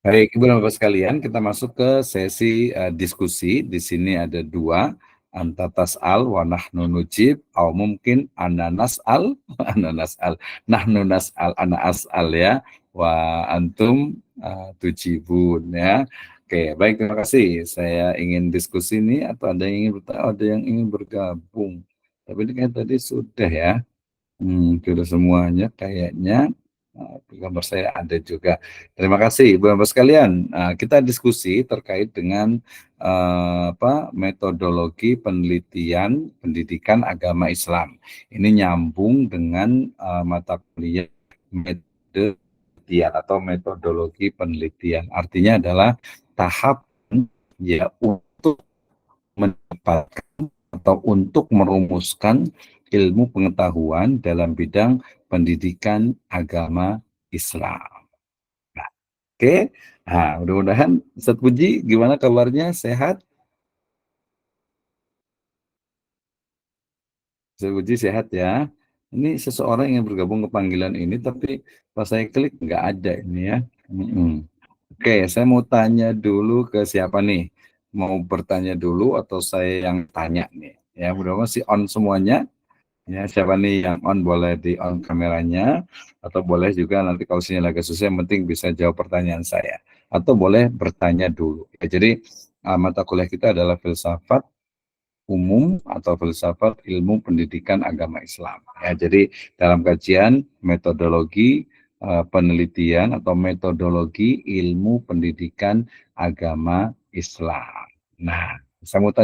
Baik, Ibu dan Bapak sekalian, kita masuk ke sesi diskusi. Di sini ada dua, anta tas'al wa nahnu nujib, atau mungkin ana nas'al, ana nas'al, nahnu nas'al, ana as'al ya, wa antum tujibun ya. Oke, baik, terima kasih. Saya ingin diskusi ini atau ada yang ingin bertanya, ada yang ingin bergabung. Tapi ini kan tadi sudah ya. Sudah semuanya kayaknya. Gambar saya ada juga. Terima kasih, Ibu Bapak sekalian. Kita diskusi terkait dengan metodologi penelitian pendidikan agama Islam. Ini nyambung dengan mata kuliah metode penelitian atau metodologi penelitian. Artinya adalah tahap ya untuk mendapatkan atau untuk merumuskan ilmu pengetahuan dalam bidang pendidikan agama Islam. Nah, oke. Nah, mudah-mudahan Ustadz Puji gimana kabarnya? Sehat? Ustadz Puji sehat ya. Ini seseorang yang bergabung ke panggilan ini, tapi pas saya klik nggak ada ini ya. Oke, saya mau tanya dulu ke siapa nih? Mau bertanya dulu atau saya yang tanya nih? Ya, mudah-mudahan sih on semuanya. Ya, siapa nih yang on boleh di on kameranya atau boleh juga nanti kalau sinyal agak susah yang penting bisa jawab pertanyaan saya atau boleh bertanya dulu. Ya, jadi mata kuliah kita adalah filsafat umum atau filsafat ilmu pendidikan agama Islam. Ya, jadi dalam kajian metodologi penelitian atau metodologi ilmu pendidikan agama Islam. Nah, saya mau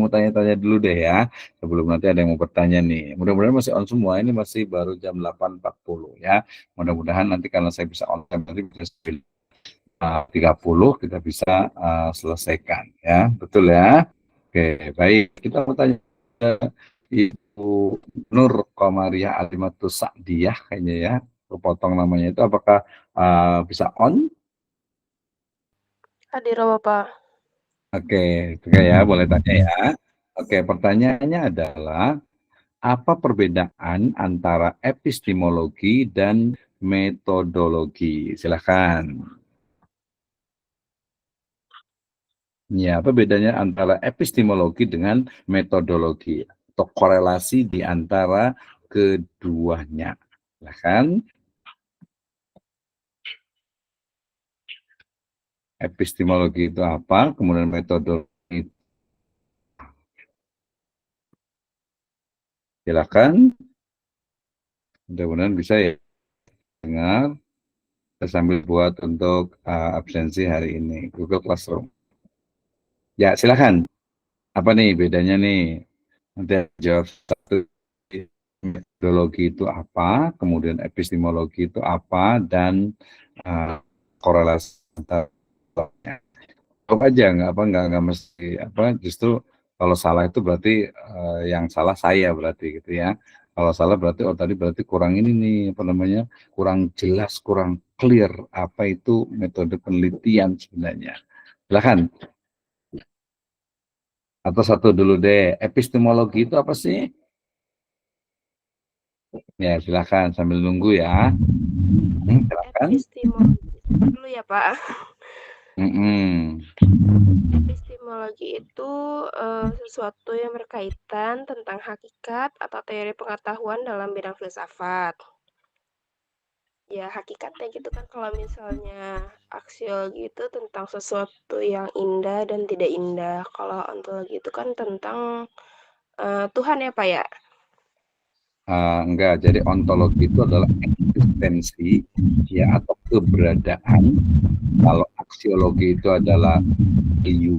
tanya-tanya dulu deh ya, sebelum nanti ada yang mau bertanya nih. Mudah-mudahan masih on semua, ini masih baru jam 8.40 ya. Mudah-mudahan nanti karena saya bisa on time, nanti bisa 30 kita bisa selesaikan ya. Betul ya? Oke, baik. Kita bertanya Ibu Nur Komariah Alimatus Sa'diyah kayaknya ya. Kepotong namanya itu apakah bisa on? Hadir Bapak. Oke, oke ya, boleh tanya ya. Oke, pertanyaannya adalah apa perbedaan antara epistemologi dan metodologi? Silakan. Ya, apa bedanya antara epistemologi dengan metodologi atau korelasi di antara keduanya? Silakan. Epistemologi itu apa? Kemudian metodologi. Silakan. Mudah-mudahan bisa ya dengar. Saya sambil buat untuk absensi hari ini Google Classroom. Ya, silakan. Apa nih bedanya nih? Nanti jawab satu. Metodologi itu apa, kemudian epistemologi itu apa, dan korelasi antara apa aja nggak mesti apa justru kalau salah itu berarti yang salah saya berarti gitu ya. Kalau salah berarti tadi berarti kurang ini nih apa namanya kurang jelas kurang clear apa itu metode penelitian sebenarnya. Silakan atau satu dulu deh epistemologi itu apa sih? Ya silakan sambil nunggu ya. Silakan. Epistemologi dulu ya Pak. Mm-mm. Epistemologi itu sesuatu yang berkaitan tentang hakikat atau teori pengetahuan dalam bidang filsafat. Ya hakikatnya gitu kan kalau misalnya aksiologi itu tentang sesuatu yang indah dan tidak indah. Kalau ontologi itu kan tentang Tuhan ya Pak ya. Enggak, jadi ontologi itu adalah eksistensi ya atau keberadaan. Kalau aksiologi itu adalah view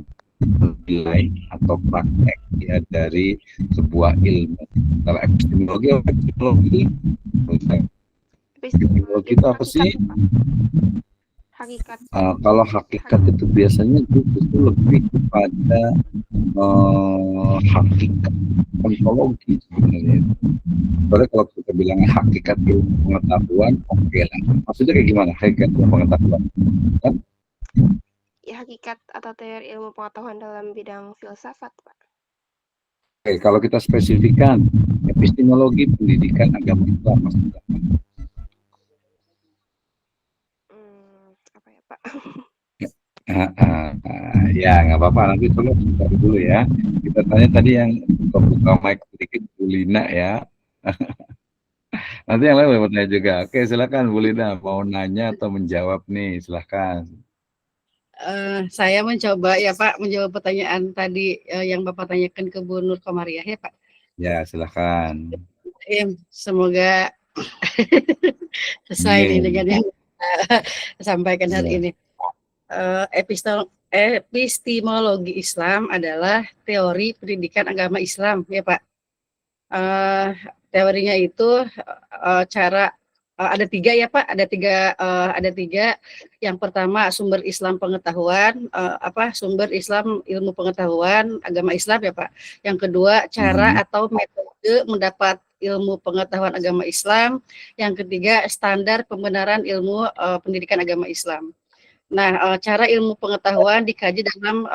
nilai atau praktek ya dari sebuah ilmu. Kalau epistemologi Epistemologi itu itu apa sih? hakikat Pak. Hakikat. Kalau hakikat itu biasanya justru lebih kepada hakikat ontologi sebenarnya. Soalnya kalau kita bilang hakikat ilmu pengetahuan, oke lah. Maksudnya kayak gimana hakikat ilmu pengetahuan? Kan? Ya hakikat atau teori ilmu pengetahuan dalam bidang filsafat Pak. Oke, kalau kita spesifikkan epistemologi pendidikan agama Islam maksudnya. Apa ya Pak? Ya nggak apa-apa, nanti coba sebentar dulu ya. Kita tanya tadi yang buka mic sedikit Bu Lina ya. Nanti yang lain boleh bertanya juga. Oke, silakan Bu Lina mau nanya atau menjawab nih, silakan. Saya mencoba ya Pak menjawab pertanyaan tadi yang Bapak tanyakan ke Bu Nur Komariah ya Pak. Ya, silakan. Semoga sesuai nih dengan yang sampaikan hari ini. Epistemologi Islam adalah teori pendidikan agama Islam ya Pak. Teorinya itu cara ada tiga ya Pak, ada tiga. Yang pertama sumber Islam pengetahuan, sumber Islam ilmu pengetahuan agama Islam ya Pak. Yang kedua cara atau metode mendapat ilmu pengetahuan agama Islam. Yang ketiga standar pembenaran ilmu pendidikan agama Islam. Nah, cara ilmu pengetahuan dikaji dalam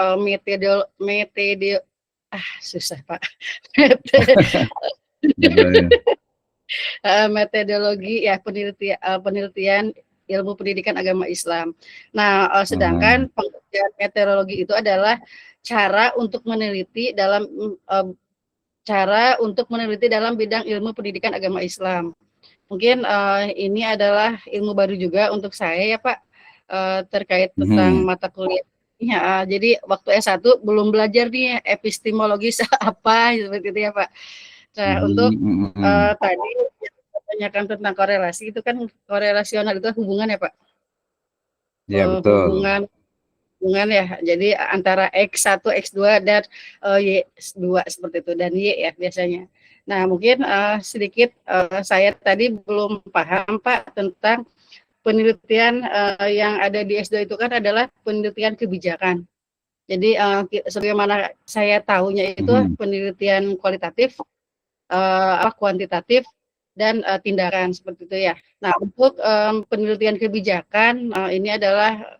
susah Pak. Metodologi ya penelitian ilmu pendidikan agama Islam. Nah, sedangkan pengertian meteorologi itu adalah cara untuk meneliti dalam bidang ilmu pendidikan agama Islam. Mungkin ini adalah ilmu baru juga untuk saya ya Pak, terkait tentang mata kuliah. Ya, jadi waktu S1 belum belajar nih epistemologi apa seperti itu ya Pak. Nah, untuk tadi tanyakan tentang korelasi itu kan korelasional itu hubungan ya Pak. Ya betul. Hubungan ya. Jadi antara X1, X2 dan Y2 seperti itu dan Y ya biasanya. Nah, mungkin sedikit saya tadi belum paham Pak tentang penelitian yang ada di S2 itu kan adalah penelitian kebijakan. Jadi sebagaimana saya tahunya itu penelitian kualitatif, kuantitatif, dan tindakan seperti itu ya. Nah, untuk penelitian kebijakan ini adalah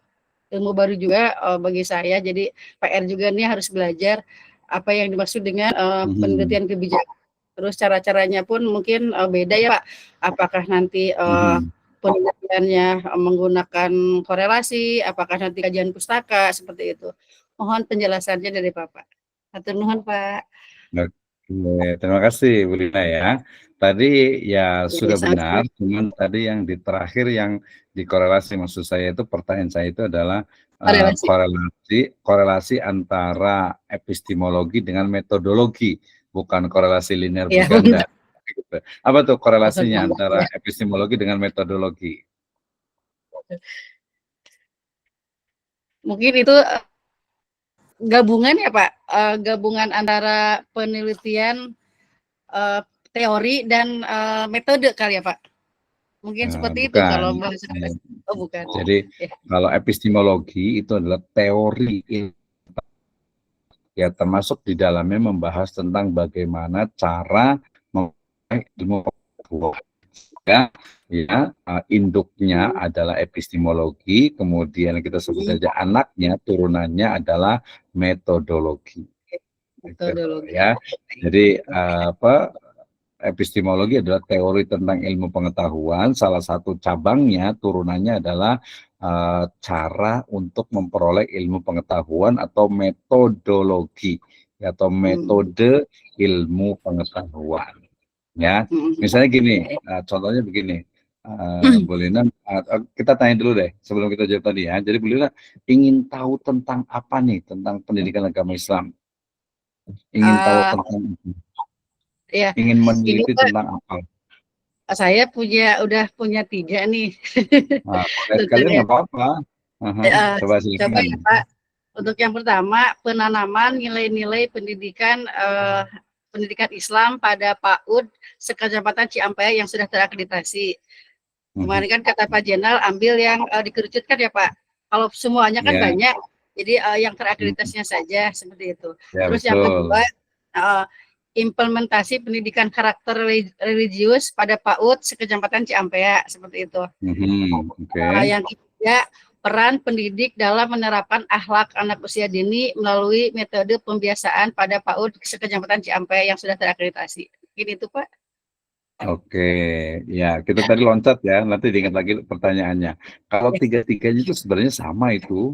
ilmu baru juga bagi saya. Jadi PR juga nih harus belajar apa yang dimaksud dengan penelitian kebijakan. Terus cara-caranya pun mungkin beda ya Pak. Apakah nanti penelitiannya menggunakan korelasi, apakah nanti kajian pustaka, seperti itu. Mohon penjelasannya dari Bapak. Hatur nuhun Pak. Oke, terima kasih Bu Lina ya. Tadi ya sudah benar, cuman tadi yang di terakhir yang dikorelasi, maksud saya itu pertanyaan saya itu adalah korelasi antara epistemologi dengan metodologi, bukan korelasi linear berganda. Gitu. Apa tuh korelasinya antara epistemologi dengan metodologi? Mungkin itu gabungan ya Pak, gabungan antara penelitian teori dan metode kali ya Pak. Mungkin seperti itu kalau bahasa. Bukan. Jadi kalau epistemologi itu adalah teori ya, termasuk di dalamnya membahas tentang bagaimana cara ilmu pengetahuan. Ya, induknya adalah epistemologi, kemudian kita sebut saja anaknya, turunannya adalah metodologi. Metodologi. Ya, jadi epistemologi adalah teori tentang ilmu pengetahuan. Salah satu cabangnya, turunannya adalah cara untuk memperoleh ilmu pengetahuan atau metodologi atau metode ilmu pengetahuan. Ya, misalnya gini, contohnya begini, Bu Lina, kita tanya dulu deh sebelum kita jawab tadi ya. Jadi Bu Lina ingin tahu tentang apa nih, tentang pendidikan agama Islam? Ingin tahu tentang ya, ingin meneliti tentang apa? Saya udah punya 3 nih. Nah, kalian nggak apa-apa. Coba silakan. Coba ya Pak. Untuk yang pertama, penanaman nilai-nilai pendidikan Islam pada PAUD sekecamatan Ciampea yang sudah terakreditasi. Kemarin kan kata Pak Jenderal ambil yang dikerucutkan ya Pak. Kalau semuanya kan banyak, jadi yang terakreditasinya saja seperti itu. Ya, terus yang kedua, implementasi pendidikan karakter religius pada PAUD sekecamatan Ciampea seperti itu. Yang ketiga, peran pendidik dalam menerapkan akhlak anak usia dini melalui metode pembiasaan pada PAUD sekecamatan Ciampea yang sudah terakreditasi. Gini itu Pak. Oke, ya kita tadi loncat ya, nanti diingat lagi pertanyaannya. Kalau tiga-tiganya itu sebenarnya sama itu,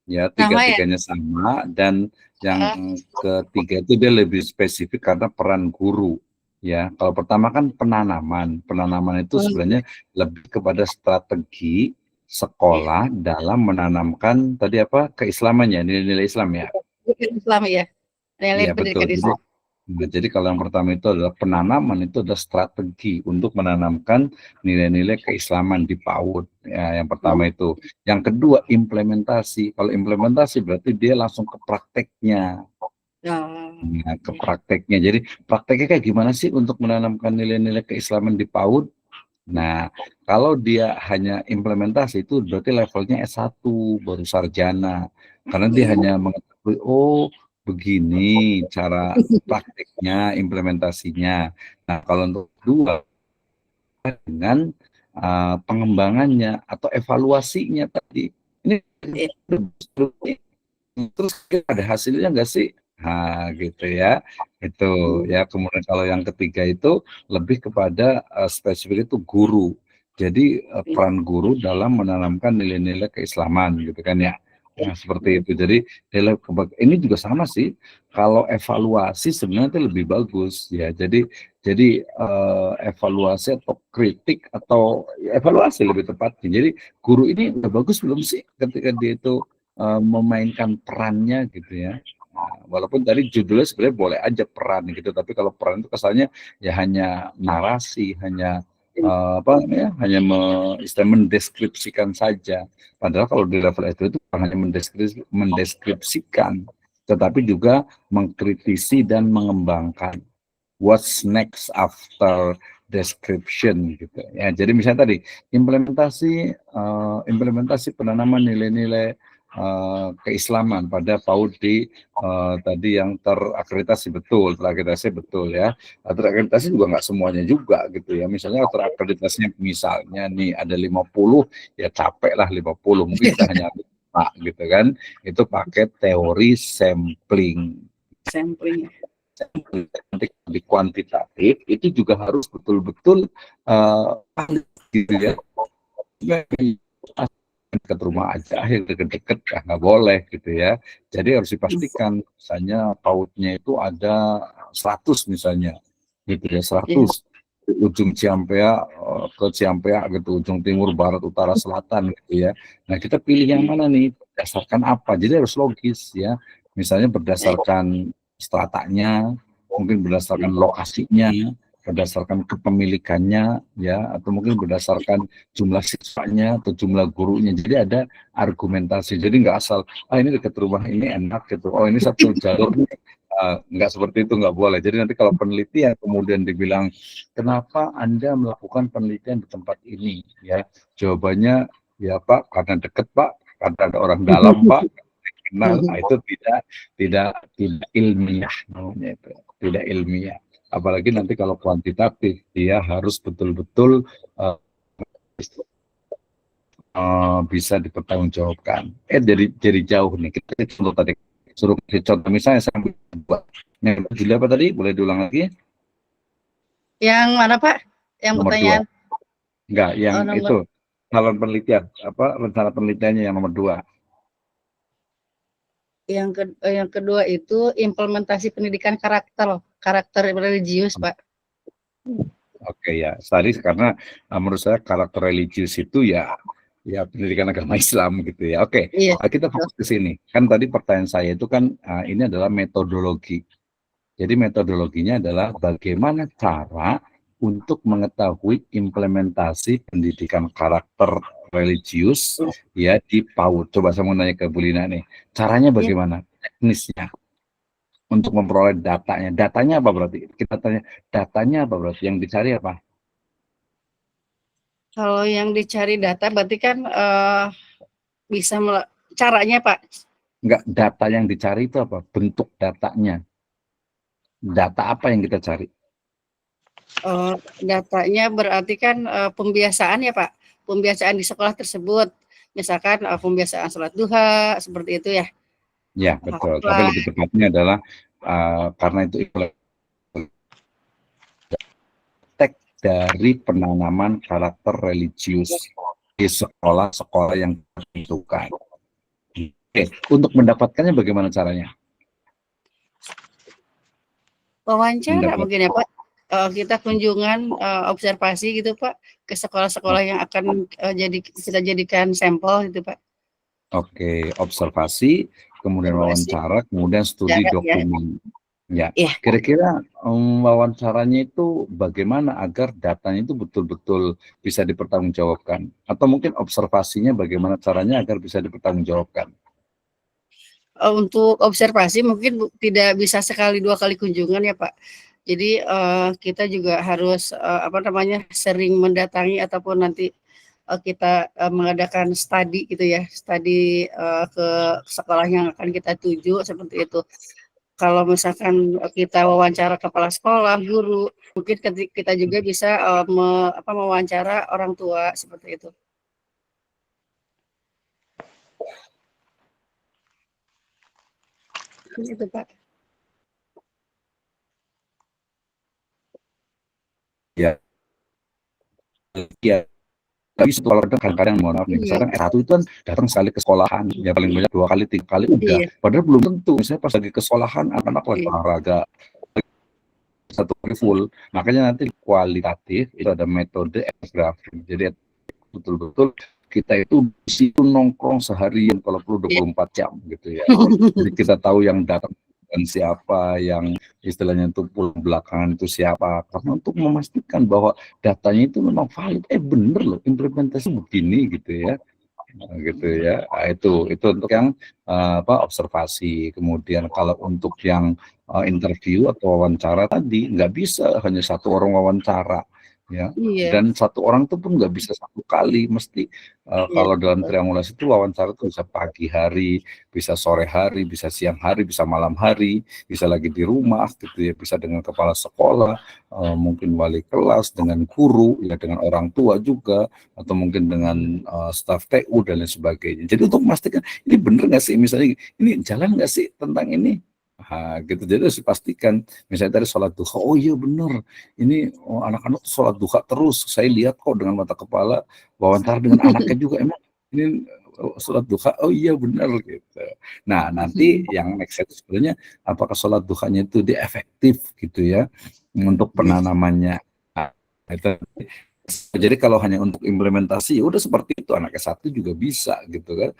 ya Sama ya? tiga-tiganya sama, dan yang Ah, ketiga itu dia lebih spesifik karena peran guru. Ya, kalau pertama kan penanaman. Penanaman itu hmm, sebenarnya lebih kepada strategi iya. sekolah dalam menanamkan tadi apa keislamannya, nilai-nilai Islam ya. Pendidikan Islam ya. Nilai Iya betul. pendidikan Jadi, Islam. jadi kalau yang pertama itu adalah penanaman, itu adalah strategi untuk menanamkan nilai-nilai keislaman di PAUD. Ya, yang pertama itu. Yang kedua implementasi. Kalau implementasi berarti dia langsung ke prakteknya. Oh, Nah, ke iya. prakteknya. Jadi prakteknya kayak gimana sih untuk menanamkan nilai-nilai keislaman di PAUD? Nah, kalau dia hanya implementasi itu berarti levelnya S1 baru sarjana. Karena dia Hmm, hanya mengetahui oh begini cara prakteknya, implementasinya. Nah, kalau untuk kedua dengan pengembangannya atau evaluasinya tadi. Ini iya. terus ada hasilnya nggak sih? Nah, gitu ya. Itu Hmm, ya. Kemudian kalau yang ketiga itu lebih kepada spesifik itu guru. Jadi iya. peran guru dalam menanamkan nilai-nilai keislaman gitu kan ya. Nah, seperti itu. Jadi ini juga sama sih. Kalau evaluasi sebenarnya itu lebih bagus ya. Jadi evaluasi atau kritik atau ya, evaluasi lebih tepatnya. Jadi guru ini udah bagus belum sih ketika dia itu memainkan perannya gitu ya. Nah, walaupun tadi judulnya sebenarnya boleh aja peran gitu, tapi kalau peran itu kesannya ya hanya narasi, hanya apa namanya, hanya mendeskripsikan saja. Padahal kalau di level itu bukan hanya mendeskripsikan, tetapi juga mengkritisi dan mengembangkan what's next after description gitu ya. Jadi misalnya tadi implementasi penanaman nilai-nilai keislaman pada PAUD di tadi yang terakreditasi betul ya. Terakreditasi juga nggak semuanya juga gitu ya. Misalnya terakreditasinya misalnya nih ada 50, ya capek lah 50, mungkin kita hanya 5 gitu kan. Itu pakai teori sampling. Sampling. Nanti di kuantitatif itu juga harus betul-betul gitu ya, dekat rumah aja yang deket-deket ya nggak boleh gitu ya. Jadi harus dipastikan misalnya pautnya itu ada 100 misalnya gitu ya, Iya. 100 ujung Ciampea ke Ciampea gitu, ujung timur barat utara selatan gitu ya. Nah kita pilih yang mana nih, berdasarkan apa, jadi harus logis ya, misalnya berdasarkan stratanya, mungkin berdasarkan lokasinya, berdasarkan kepemilikannya ya, atau mungkin berdasarkan jumlah siswanya atau jumlah gurunya. Jadi ada argumentasi. Jadi nggak asal ini dekat rumah ini enak gitu. Oh ini satu jalur nih. Nggak seperti itu, nggak boleh. Jadi nanti kalau penelitian kemudian dibilang kenapa Anda melakukan penelitian di tempat ini ya, jawabannya ya Pak karena deket Pak, karena ada orang dalam Pak, kenal. Nah, itu tidak ilmiah namanya, itu tidak ilmiah. Apalagi nanti kalau kuantitatif dia harus betul-betul uh, bisa dipertanggungjawabkan. Jadi jauh nih. Kita contoh tadi, suruh kasih contoh misalnya saya buat. Yang judul apa tadi? Boleh diulang lagi? Yang mana Pak? Yang Nomor 2. pertanyaan Enggak, yang nomor itu calon penelitian apa rencana penelitiannya yang nomor 2. yang kedua itu implementasi pendidikan karakter religius Pak. Oke ya, tadi karena menurut saya karakter religius itu ya pendidikan agama Islam gitu ya. Oke, Iya. kita fokus ke sini. Kan tadi pertanyaan saya itu kan ini adalah metodologi. Jadi metodologinya adalah bagaimana cara untuk mengetahui implementasi pendidikan karakter religius ya di PAUD. Coba saya mau nanya ke Bu Lina nih, caranya Iya. bagaimana? Teknisnya untuk memperoleh datanya. Datanya apa berarti? Kita tanya datanya apa berarti? Yang dicari apa? Kalau yang dicari data berarti kan bisa caranya Pak. Enggak, data yang dicari itu apa? Bentuk datanya. Data apa yang kita cari? Datanya berarti kan pembiasaan ya Pak. Pembiasaan di sekolah tersebut. Misalkan pembiasaan sholat duha seperti itu ya. Ya, betul. Tapi Apa? lebih tepatnya adalah karena itu dari penanaman karakter religius di sekolah-sekolah yang ditentukan. Oke, untuk mendapatkannya bagaimana caranya? Wawancara mungkin ya Pak. Kita kunjungan observasi gitu Pak ke sekolah-sekolah yang akan kita jadikan sampel gitu Pak. Oke, observasi, kemudian wawancara, kemudian studi dokumen. Ya, kira-kira wawancaranya itu bagaimana agar datanya itu betul-betul bisa dipertanggungjawabkan? Atau mungkin observasinya bagaimana caranya agar bisa dipertanggungjawabkan? Untuk observasi mungkin tidak bisa sekali 2 kali kunjungan ya Pak. Jadi kita juga harus sering mendatangi ataupun nanti kita mengadakan studi gitu ya, studi ke sekolah yang akan kita tuju seperti itu. Kalau misalkan kita wawancara kepala sekolah, guru, mungkin kita juga bisa mewawancara orang tua seperti itu. Itu Pak. Ya, tapi kalau kadang-kadang mohon maaf nih, misalkan S1 itu kan datang sekali ke sekolahan, ya paling banyak 2 kali, 3 kali udah. Padahal belum tentu, misalnya pas lagi ke sekolahan anak-anak lagi olahraga, satu kali full. Makanya nanti kualitatif itu ada metode etnografi. Jadi betul-betul kita itu di situ nongkrong seharian kalau perlu 24 jam gitu ya. Jadi kita tahu yang datang dan siapa, yang istilahnya itu pulang belakangan itu siapa, karena untuk memastikan bahwa datanya itu memang valid, bener loh implementasi begini gitu ya. Gitu ya. Nah, itu untuk yang observasi. Kemudian kalau untuk yang interview atau wawancara tadi nggak bisa hanya satu orang wawancara ya, dan satu orang itu pun nggak bisa 1 kali, mesti kalau dalam triangulasi itu wawancara itu bisa pagi hari, bisa sore hari, bisa siang hari, bisa malam hari, bisa lagi di rumah gitu ya, bisa dengan kepala sekolah, mungkin wali kelas, dengan guru ya, dengan orang tua juga, atau mungkin dengan staf TU dan lain sebagainya. Jadi untuk memastikan ini bener nggak sih, misalnya ini jalan nggak sih tentang ini, gitu. Jadi harus dipastikan. Misalnya tadi sholat duha, oh iya bener, ini anak-anak sholat duha terus. Saya lihat kok dengan mata kepala, wawancara dengan anaknya juga, emang ini sholat duha, oh iya bener gitu. Nah nanti yang next itu sebenarnya apakah sholat duhanya itu dia efektif gitu ya untuk penanamannya. Nah, itu. Jadi kalau hanya untuk implementasi, ya udah seperti itu, anak S1 juga bisa gitu kan.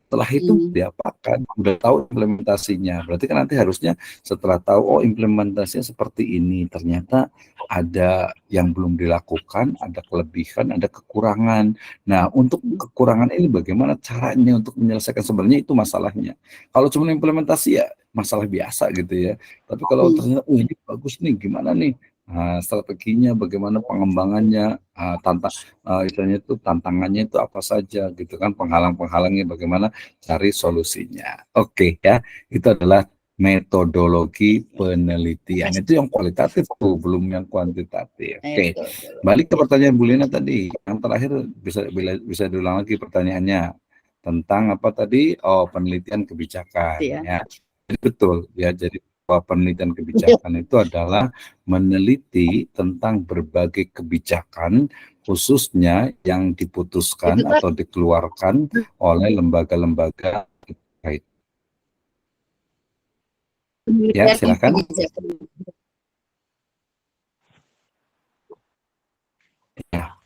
Setelah itu diapakan, udah tahu implementasinya. Berarti kan nanti harusnya setelah tahu, oh implementasinya seperti ini, ternyata ada yang belum dilakukan, ada kelebihan, ada kekurangan. Nah, untuk kekurangan ini bagaimana caranya untuk menyelesaikan, sebenarnya itu masalahnya. Kalau cuma implementasi ya masalah biasa gitu ya. Tapi kalau ternyata, oh ini bagus nih, gimana nih? Strateginya, bagaimana pengembangannya, istilahnya itu tantangannya itu apa saja gitu kan, penghalang-penghalangnya bagaimana, cari solusinya. Oke ya, itu adalah metodologi penelitian. Itu yang kualitatif tuh, belum yang kuantitatif. Oke. Balik ke pertanyaan Bu Lina tadi, yang terakhir bisa diulang lagi pertanyaannya tentang apa tadi? Oh, penelitian kebijakan ya. Jadi betul ya, jadi penelitian kebijakan itu adalah meneliti tentang berbagai kebijakan, khususnya yang diputuskan atau dikeluarkan oleh lembaga-lembaga terkait. Ya, silakan. Ya.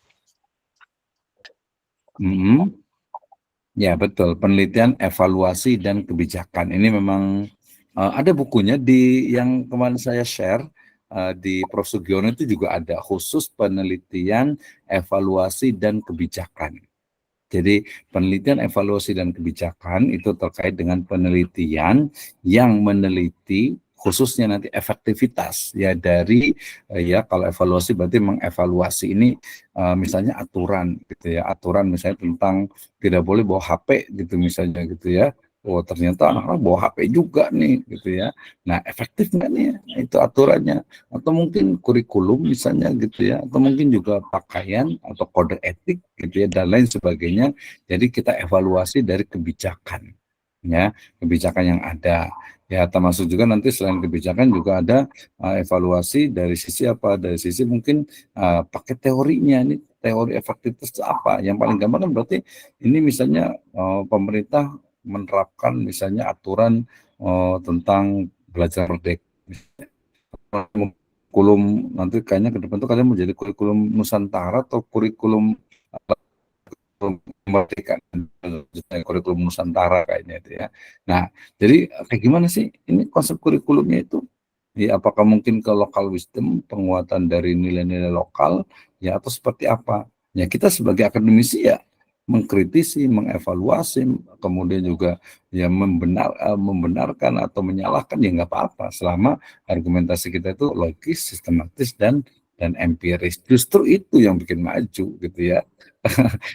Ya, betul. Penelitian, evaluasi, dan kebijakan. Ini memang ada bukunya yang kemarin saya share di Prof. Sugiono, itu juga ada khusus penelitian, evaluasi, dan kebijakan. Jadi penelitian, evaluasi, dan kebijakan itu terkait dengan penelitian yang meneliti khususnya nanti efektivitas ya dari ya, kalau evaluasi berarti mengevaluasi ini misalnya aturan gitu ya, aturan misalnya tentang tidak boleh bawa HP gitu misalnya gitu ya. Oh ternyata anak-anak bawa HP juga nih gitu ya. Nah efektif nggak nih itu aturannya, atau mungkin kurikulum misalnya gitu ya, atau mungkin juga pakaian atau kode etik gitu ya, dan lain sebagainya. Jadi kita evaluasi dari kebijakan ya, kebijakan yang ada. Ya, termasuk juga nanti selain kebijakan juga ada evaluasi dari sisi apa? Dari sisi mungkin pakai teorinya, ini teori efektivitas itu apa? Yang paling gampang kan berarti ini misalnya pemerintah menerapkan misalnya aturan tentang belajar merdeka. Kurikulum nanti kayaknya ke depan tuh kalian menjadi kurikulum Nusantara atau kurikulum kemerdekaan, kurikulum Nusantara kayaknya itu ya. Nah, jadi kayak gimana sih ini konsep kurikulumnya itu? Ya, apakah mungkin ke local wisdom, penguatan dari nilai-nilai lokal, ya atau seperti apa? Ya kita sebagai akademisi ya mengkritisi, mengevaluasi, kemudian juga ya membenarkan atau menyalahkan ya nggak apa-apa selama argumentasi kita itu logis, sistematis dan empiris. Justru itu yang bikin maju gitu ya.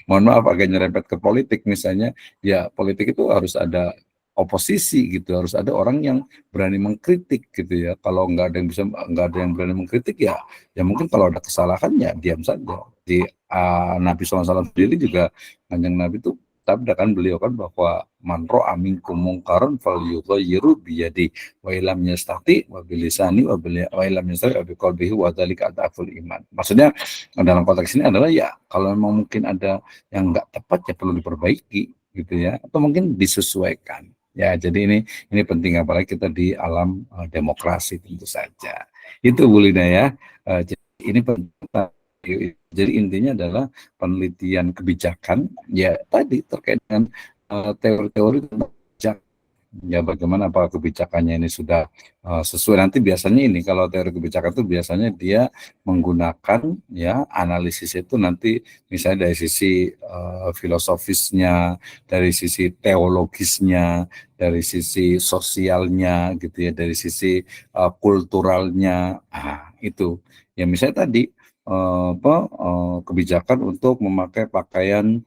Mohon maaf agak nyerempet ke politik misalnya, ya politik itu harus ada oposisi gitu, harus ada orang yang berani mengkritik gitu ya. Kalau nggak ada yang berani mengkritik ya, ya mungkin kalau ada kesalahan ya diam saja. Di Nabi SAW sendiri juga, kanjeng Nabi itu sabda kan beliau kan bahwa man ra'a minkum mungkaran falyughayyiru biyadi wa illam yastati wa bilisani wa illam yastati wa biqalbihi wa dzalika adaful iman. Maksudnya dalam konteks ini adalah ya kalau memang mungkin ada yang nggak tepat ya perlu diperbaiki gitu ya, atau mungkin disesuaikan. Ya, jadi ini penting apalagi kita di alam demokrasi tentu saja. Itu Bu Lina ya. Jadi ini penting. Jadi intinya adalah penelitian kebijakan ya tadi terkait dengan teori-teori tentang kebijakan. Ya bagaimana apa kebijakannya ini sudah sesuai. Nanti biasanya ini kalau teori kebijakan itu biasanya dia menggunakan ya analisis itu nanti misalnya dari sisi filosofisnya, dari sisi teologisnya, dari sisi sosialnya gitu ya, dari sisi kulturalnya. Itu ya misalnya tadi kebijakan untuk memakai pakaian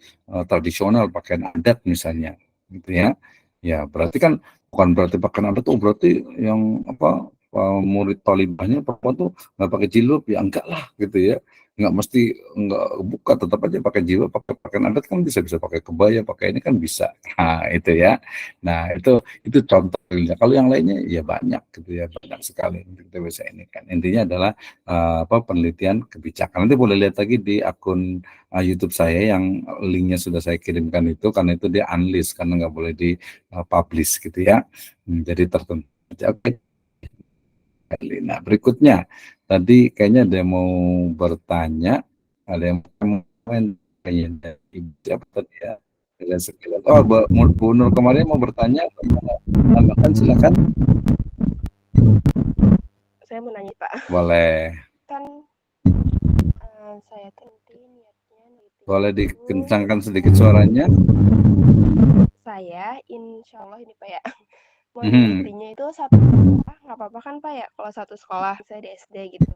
tradisional, pakaian adat misalnya gitu ya. Ya, berarti kan bukan berarti pakaian adat tuh berarti yang murid thalibahnya perempuan tuh nggak pakai jilbab ya enggak lah gitu ya. Nggak mesti nggak buka, tetap aja pakai jilbab, pakai pakaian adat kan bisa pakai kebaya, pakai ini kan bisa. Nah, itu ya. Nah, itu contohnya. Kalau yang lainnya ya banyak gitu ya, banyak sekali untuk kita bisa ini kan. Intinya adalah penelitian kebijakan. Nanti boleh lihat lagi di akun YouTube saya yang linknya sudah saya kirimkan itu, karena itu dia unlist karena nggak boleh di publish gitu ya. Jadi tertentu. Oke. Nah berikutnya tadi kayaknya ada yang mau bertanya, ada yang kayaknya dari siapa tadi ya? Sekilas. Oh, Bu Nur kemarin mau bertanya, tambahkan silakan. Saya mau nanya Pak. Boleh. Kan saya nanti niatnya boleh dikencangkan sedikit suaranya. Saya insya Allah ini Pak ya mau nantinya itu satu sekolah nggak apa-apa kan Pak ya kalau satu sekolah saya di SD gitu,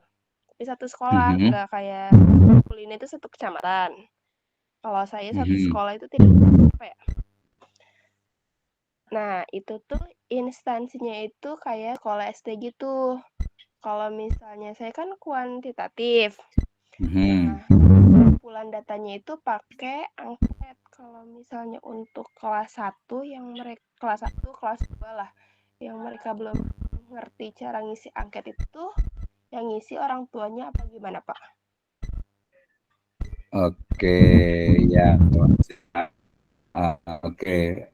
tapi satu sekolah nggak kayak kuliah itu satu kecamatan. Kalau saya satu sekolah itu tidak apa ya. Nah itu tuh instansinya itu kayak sekolah SD gitu. Kalau misalnya saya kan kuantitatif, nah kumpulan datanya itu pakai angket. Kalau misalnya untuk kelas 1 yang mereka kelas 1, kelas 2 lah, yang mereka belum ngerti cara ngisi angket itu, yang ngisi orang tuanya apa gimana Pak? Oke, ya. Oke,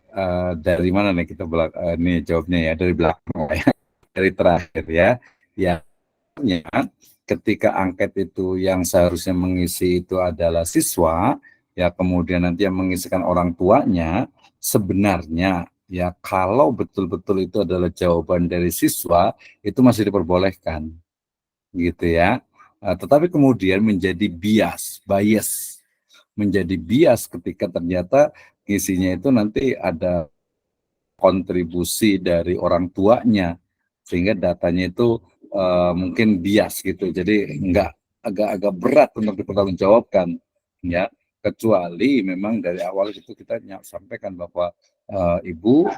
dari mana nih kita ini jawabnya ya, dari belakang ya, dari terakhir ya. Ya, ketika angket itu yang seharusnya mengisi itu adalah siswa, ya kemudian nanti yang mengisikan orang tuanya, sebenarnya ya kalau betul-betul itu adalah jawaban dari siswa, itu masih diperbolehkan, gitu ya. Tetapi kemudian menjadi bias ketika ternyata isinya itu nanti ada kontribusi dari orang tuanya sehingga datanya itu mungkin bias gitu, jadi agak-agak berat untuk dipertanggungjawabkan ya, kecuali memang dari awal itu kita sampaikan bahwa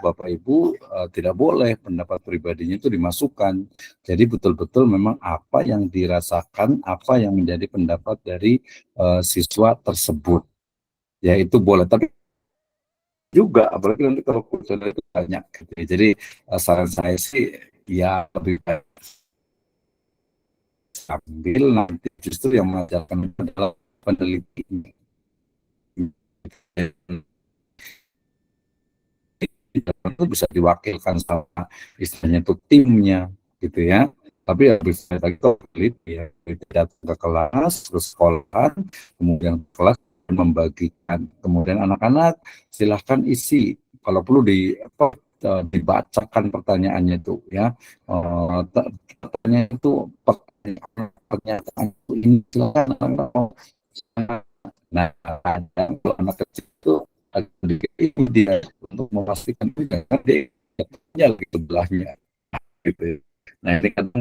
bapak ibu tidak boleh pendapat pribadinya itu dimasukkan, jadi betul-betul memang apa yang dirasakan, apa yang menjadi pendapat dari siswa tersebut ya itu boleh, tapi juga apalagi nanti kalau itu banyak gitu ya. Jadi saran saya sih ya lebih baik sambil nanti justru yang mengajarkan adalah peneliti itu bisa diwakilkan sama istilahnya itu timnya gitu ya. Tapi ya bisa lagi peneliti ya, datang ke kelas, ke sekolah, kemudian kelas membagikan, kemudian anak-anak silahkan isi kalau perlu dibacakan pertanyaannya itu ya. Pertanyaan itu pernyataan ini silakan anak-anak. Nah, ada kalau anak kecil itu agak dia untuk memastikan itu jangan dia lagi sebelahnya gitu. Nah, ini kan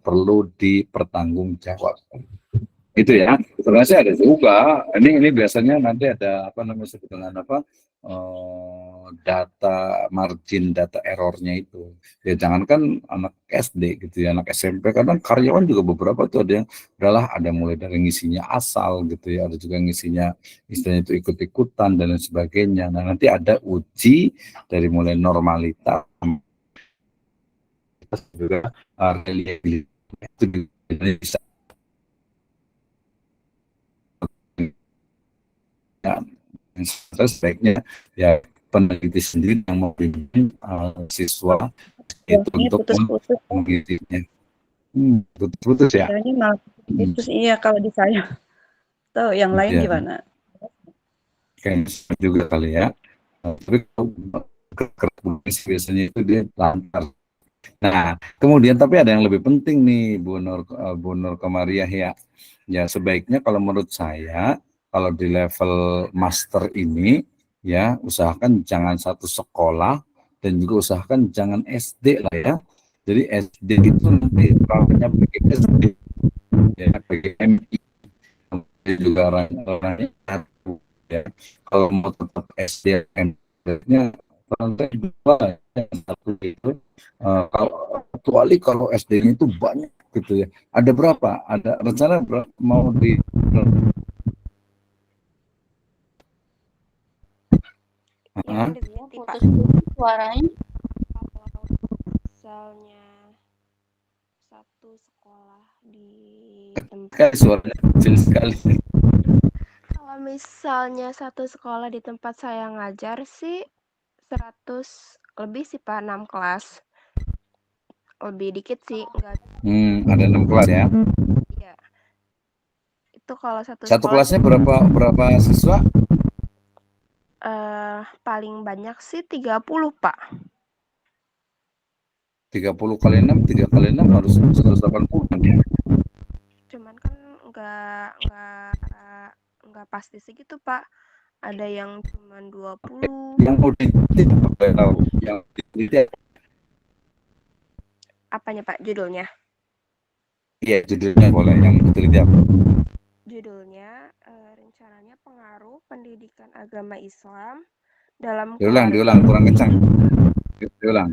perlu dipertanggungjawabkan. Itu ya, sebenarnya ada juga. Ini biasanya nanti ada apa namanya sebut dengan apa data margin data errornya itu. Ya jangankan anak SD gitu ya, anak SMP kadang karyawan juga beberapa tuh ada yang adalah ada mulai dari ngisinya asal gitu ya, ada juga ngisinya istilahnya itu ikut-ikutan dan lain sebagainya. Nah nanti ada uji dari mulai normalitas juga reliabilitas itu bisa ya, sebaiknya ya peneliti sendiri yang membimbing siswa itu Ini untuk putus-putus. mengikutinya. Putus ya. Kayaknya malah putus. Iya kalau di saya. Tuh yang lain Ya, gimana? kayaknya juga kali ya. Tapi kalau biasanya itu dia lancar. Nah, kemudian tapi ada yang lebih penting nih Bu Nur Komariah ya. Ya sebaiknya kalau menurut saya kalau di level master ini ya usahakan jangan satu sekolah dan juga usahakan jangan SD lah ya. Jadi SD itu nanti ramenya PGSD ya PGMI juga orang ya. Kalau mau tetap SD nya lantai dua ya, satu itu kecuali kalau SD-nya itu banyak gitu ya. Ada berapa? Ada rencana mau di Ya, ada ganti, Pak. Putus suaranya. Kalau misalnya satu sekolah di tempat suaranya kecil sekali. Kalau misalnya satu sekolah di tempat saya ngajar sih 100 lebih sih Pak, 6 kelas. Lebih dikit sih, enggak. Ada 6 kelas ya. Iya. Itu kalau satu Satu sekolah kelasnya berapa siswa? paling banyak sih 30, Pak. 30 kali 6, 3 kali 6 harus 180 kan ya. Cuman kan enggak pasti segitu, Pak. Ada yang cuman 20. Yang mau diteliti apa ya tahu? Yang diteliti Apanya, Pak, judulnya? iya judulnya boleh yang diteliti apa? Judulnya rencananya pengaruh pendidikan agama Islam dalam Diulang kurang kencang. Diulang.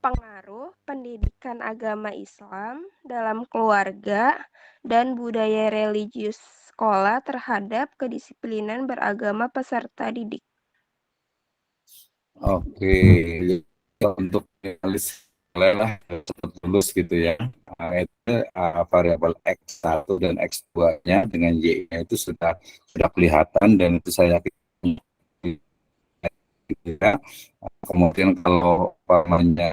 pengaruh pendidikan agama Islam dalam keluarga dan budaya religius sekolah terhadap kedisiplinan beragama peserta didik. Oke, untuk analis lah lulus gitu ya. Itu variabel X1 dan X2-nya dengan Y-nya itu sudah kelihatan dan itu saya yakin gitu ya. Kemudian kalau pamannya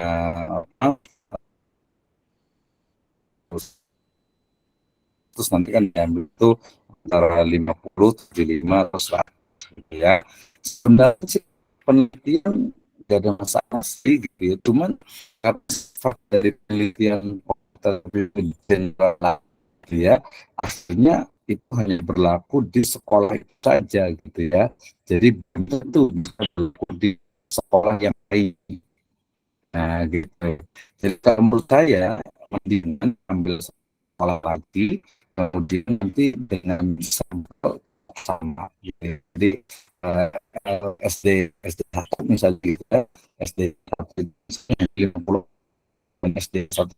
terus nanti kan diambil itu antara 50, 75 atau 100 gitu ya. Sebenarnya sih penelitian tidak ada masalah sih gitu ya. Cuman dari penelitian general ya akhirnya itu hanya berlaku di sekolah itu saja gitu ya. Jadi itu berlaku di sekolah yang lain. Nah gitu. Jadi kalau menurut saya mendingan ambil sekolah lagi kemudian nanti dengan sampel sama gitu. Jadi SD 1 misalnya gitu ya, SD 1 50 dan SD 1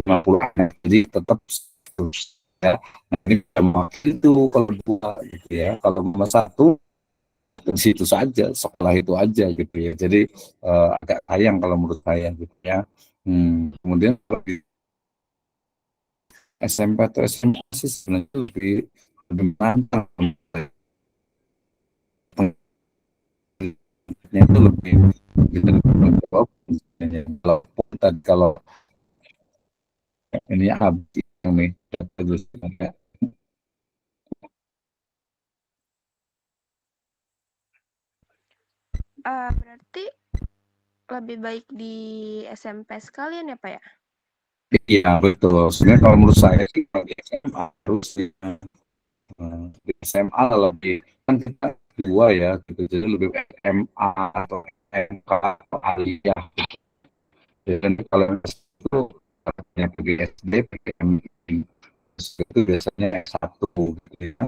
50. Jadi tetap ya. Nah, ini itu kalau dua gitu ya. Kalau nomor 1 di situ saja, sekolah itu aja gitu ya. Jadi agak sayang kalau menurut saya gitu ya. Kemudian di SMP atau SMA sih sebenarnya lebih menantang, itu lebih kalau ini habis ini terus Berarti lebih baik di SMP sekalian ya, Pak, ya? iya betul. Sebenarnya kalau menurut saya sih kalau di SMA harus di SMA lebih kan kita dua ya gitu, jadi lebih SMA atau MK atau aliyah. Dan kalau itu yang pergi SD, pergi MI, itu biasanya S1 gitu ya.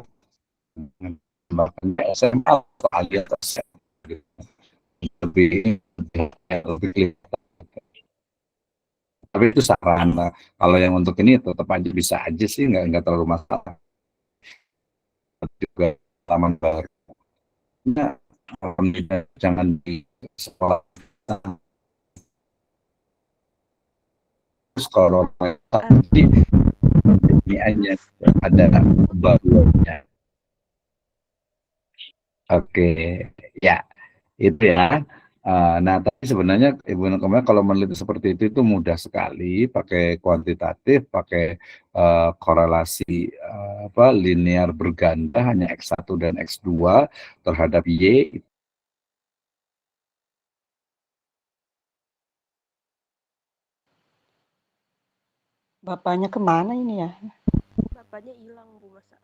Makanya SMA atau aliyah atau SMA gitu. lebih lebih tapi itu saran lah. Kalau yang untuk ini tetap aja bisa aja sih, nggak terlalu masalah juga. Taman baru nah, jangan di sekolah kalau ini aja ada barunya. Oke ya itu ya. Nah, tapi sebenarnya Ibu Nukomnya kalau meneliti seperti itu mudah sekali, pakai kuantitatif, pakai korelasi linear berganda hanya X1 dan X2 terhadap Y. Bapaknya kemana ini ya? Bapaknya hilang, Bu, masa?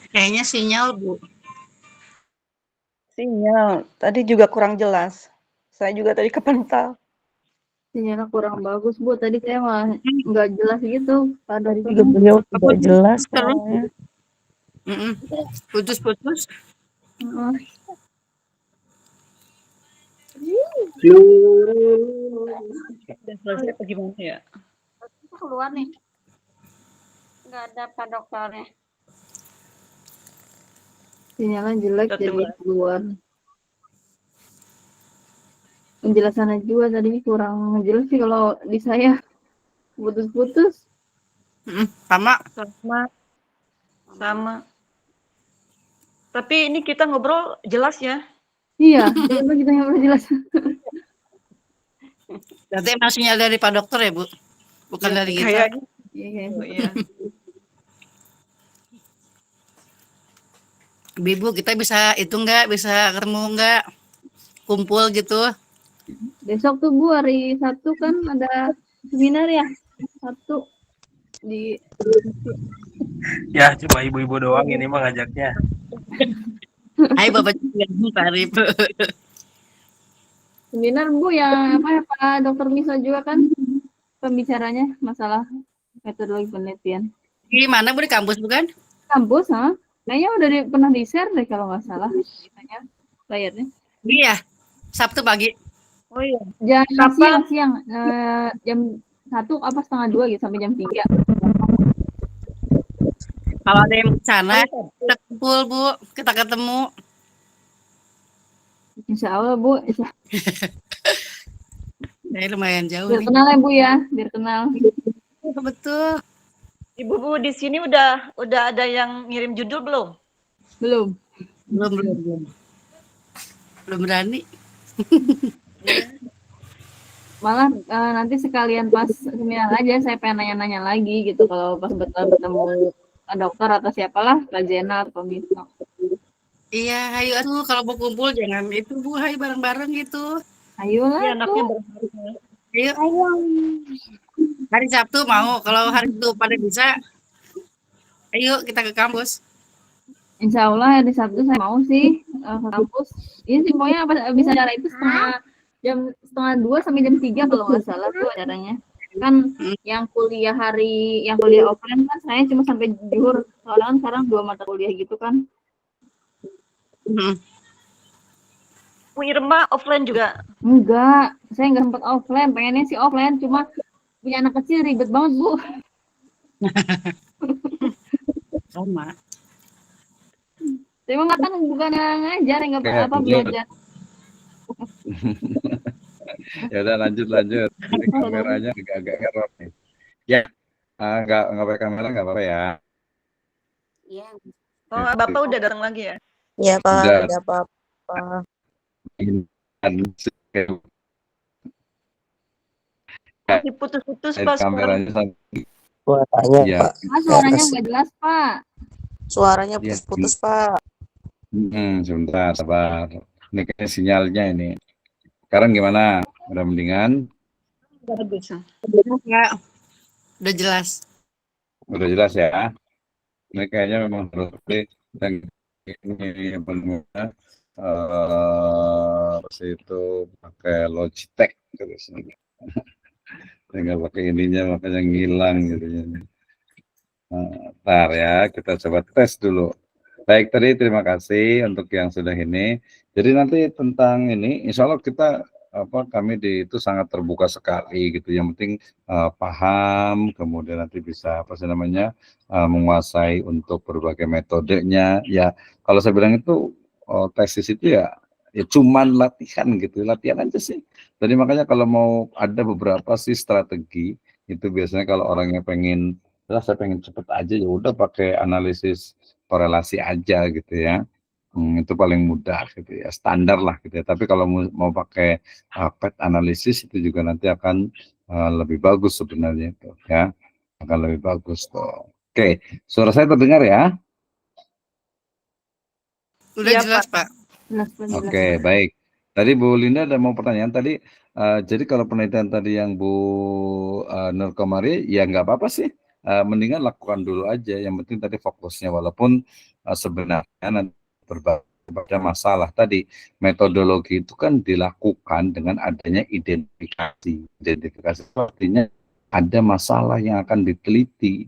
Kayaknya sinyal, Bu. Sinyal. Tadi juga kurang jelas. Saya juga tadi kepantau. Sinyalnya kurang bagus, Bu. Tadi saya malah nggak jelas gitu. Pada Juga beliau tidak jelas soalnya. Putus-putus. Udah selesai apa gimana ya? Keluar nih. Nggak ada Pak dokternya. Sinyalnya jelek Udah jadi tua. keluar. Penjelasannya juga tadi kurang jelas sih kalau di saya. Putus-putus. Sama. Sama. Tapi ini kita ngobrol jelas ya? Iya, coba kita nggak perlu jelas. Berarti emang sinyal dari Pak Dokter ya, Bu? Bukan dari kita. Kayaknya. Iya. Oh, iya. Ibu, kita bisa itu nggak? Bisa ketemu nggak? Kumpul gitu. Besok tuh Bu hari Sabtu kan ada seminar ya. Sabtu di Ya, cuma ibu-ibu doang ini mah ngajaknya. Hai Bapak Arif. seminar Bu yang apa ya Pak Dokter Miso juga kan pembicaranya masalah metodologi penelitian. Di mana, Bu? Di kampus bukan? Kampus, kayaknya udah pernah di-share deh kalau nggak salah misalnya layarnya. Iya, Sabtu pagi. Oh iya. Jam siang jam 1 apa setengah 2 gitu sampai jam 3. Kalau ada yang ke sana, kita kumpul, Bu. Kita ketemu. Insya Allah Bu. Lumayan jauh Biar nih. kenal ya Bu ya, biar kenal. Betul. Ibu Bu di sini udah ada yang ngirim judul belum? Belum. Belum berani. Malah nanti sekalian pas seminar aja saya pengen nanya-nanya lagi gitu kalau pas betul bertemu dokter atau siapalah, Kak Jena atau Miso. Iya, ayo tuh kalau mau kumpul jangan itu Bu, ayo bareng-bareng gitu. Ayolah. Iya, anaknya tuh. Ayo. Hari Sabtu mau, kalau hari itu pada bisa. Ayo kita ke kampus. Insya Allah hari Sabtu saya mau sih ke kampus. Ini sih pokoknya bisa acara itu jam setengah 2 sampai jam 3 kalau nggak salah tuh acaranya. Kan yang kuliah offline kan saya cuma sampai zuhur. Soalnya kan sekarang 2 mata kuliah gitu kan. Bu Irma offline juga? Enggak, saya nggak sempat offline. Pengennya sih offline, cuma punya anak kecil ribet banget Bu. Sama. Saya mah kan bukan ngajar, nggak Oke, apa belajar. ya udah lanjut. Ini kameranya agak error nih. Ya, nggak pakai kamera nggak apa-apa ya. Iya. Oh, Bapak udah datang lagi ya? Iya, Pak, Udah. udah apa-apa. Masih putus-putus, Pak, suara. Kameranya Suaranya, Iya. Pak. Suaranya nggak jelas, Pak. Suaranya Iya. putus-putus, Pak. Sebentar, sabar. Ini kayaknya sinyalnya ini. Sekarang gimana? Udah mendingan? Bagus. Udah jelas. Udah jelas ya? Ini kayaknya memang harus dan ini benar itu pakai Logitech terus. Tinggal pakai ininya makanya ngilang gitu ya. Ntar ya, kita coba tes dulu. Baik, tadi terima kasih untuk yang sudah ini. Jadi nanti tentang ini, insya Allah kita kami itu sangat terbuka sekali gitu. Yang penting paham, kemudian nanti bisa menguasai untuk berbagai metodenya. Ya, kalau saya bilang itu tesis itu ya cuman latihan gitu, latihan aja sih. Jadi makanya kalau mau ada beberapa sih strategi itu biasanya kalau orangnya saya pengen cepet aja ya udah pakai analisis korelasi aja gitu ya. Itu paling mudah gitu ya, standar lah gitu ya. Tapi kalau mau pakai path analisis itu juga nanti akan lebih bagus sebenarnya itu ya. Akan lebih bagus tuh. Oke, suara saya terdengar ya? Udah Iya, jelas, Pak. Jelas, Pak, jelas. Oke, baik. Tadi Bu Linda ada mau pertanyaan tadi. Jadi kalau penelitian tadi yang Bu Nur Komari, ya nggak apa-apa sih. Mendingan lakukan dulu aja. Yang penting tadi fokusnya. Walaupun sebenarnya nanti berbagai masalah tadi. Metodologi itu kan dilakukan dengan adanya identifikasi. Identifikasi itu artinya ada masalah yang akan diteliti.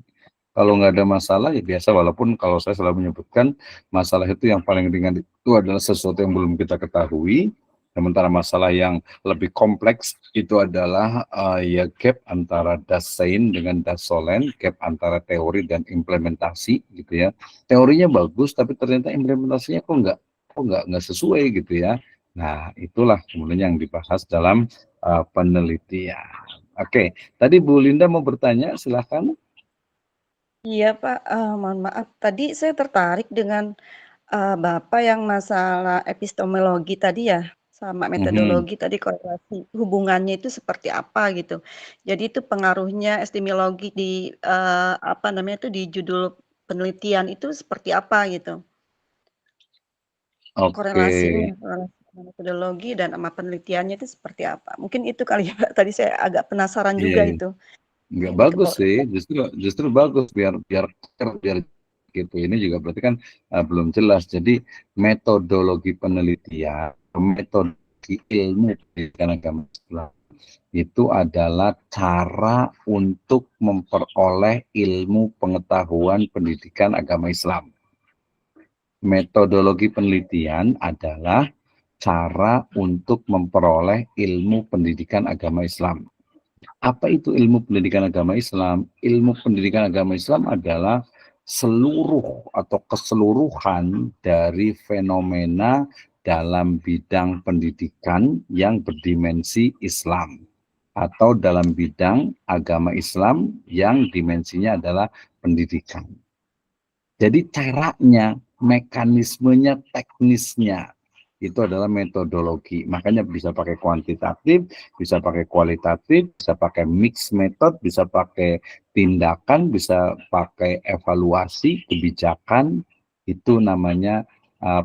Kalau nggak ada masalah ya biasa, walaupun kalau saya selalu menyebutkan masalah itu yang paling ringan itu adalah sesuatu yang belum kita ketahui, sementara masalah yang lebih kompleks itu adalah ya gap antara Dasein dengan Dasolen, gap antara teori dan implementasi gitu ya. Teorinya bagus tapi ternyata implementasinya kok nggak sesuai gitu ya. Nah, itulah kemudian yang dibahas dalam penelitian. Oke, tadi Bu Linda mau bertanya, silahkan. Iya, Pak, mohon maaf. Tadi saya tertarik dengan Bapak yang masalah epistemologi tadi ya, sama metodologi tadi korelasi, hubungannya itu seperti apa gitu. Jadi itu pengaruhnya epistemologi di, di judul penelitian itu seperti apa gitu? Oke. Korelasinya, korelasi metodologi dan sama penelitiannya itu seperti apa? Mungkin itu kali ya, Pak, tadi saya agak penasaran juga Iya. itu. Nggak Ini bagus sih, justru bagus biar gitu. Ini juga berarti kan belum jelas. Jadi metodologi penelitian, metodologi ilmu pendidikan agama Islam itu adalah cara untuk memperoleh ilmu pengetahuan pendidikan agama Islam. Metodologi penelitian adalah cara untuk memperoleh ilmu pendidikan agama Islam. Apa itu ilmu pendidikan agama Islam? Ilmu pendidikan agama Islam adalah seluruh atau keseluruhan dari fenomena dalam bidang pendidikan yang berdimensi Islam atau dalam bidang agama Islam yang dimensinya adalah pendidikan. Jadi caranya, mekanismenya, teknisnya itu adalah metodologi. Makanya bisa pakai kuantitatif, bisa pakai kualitatif, bisa pakai mix method, bisa pakai tindakan, bisa pakai evaluasi kebijakan. Itu namanya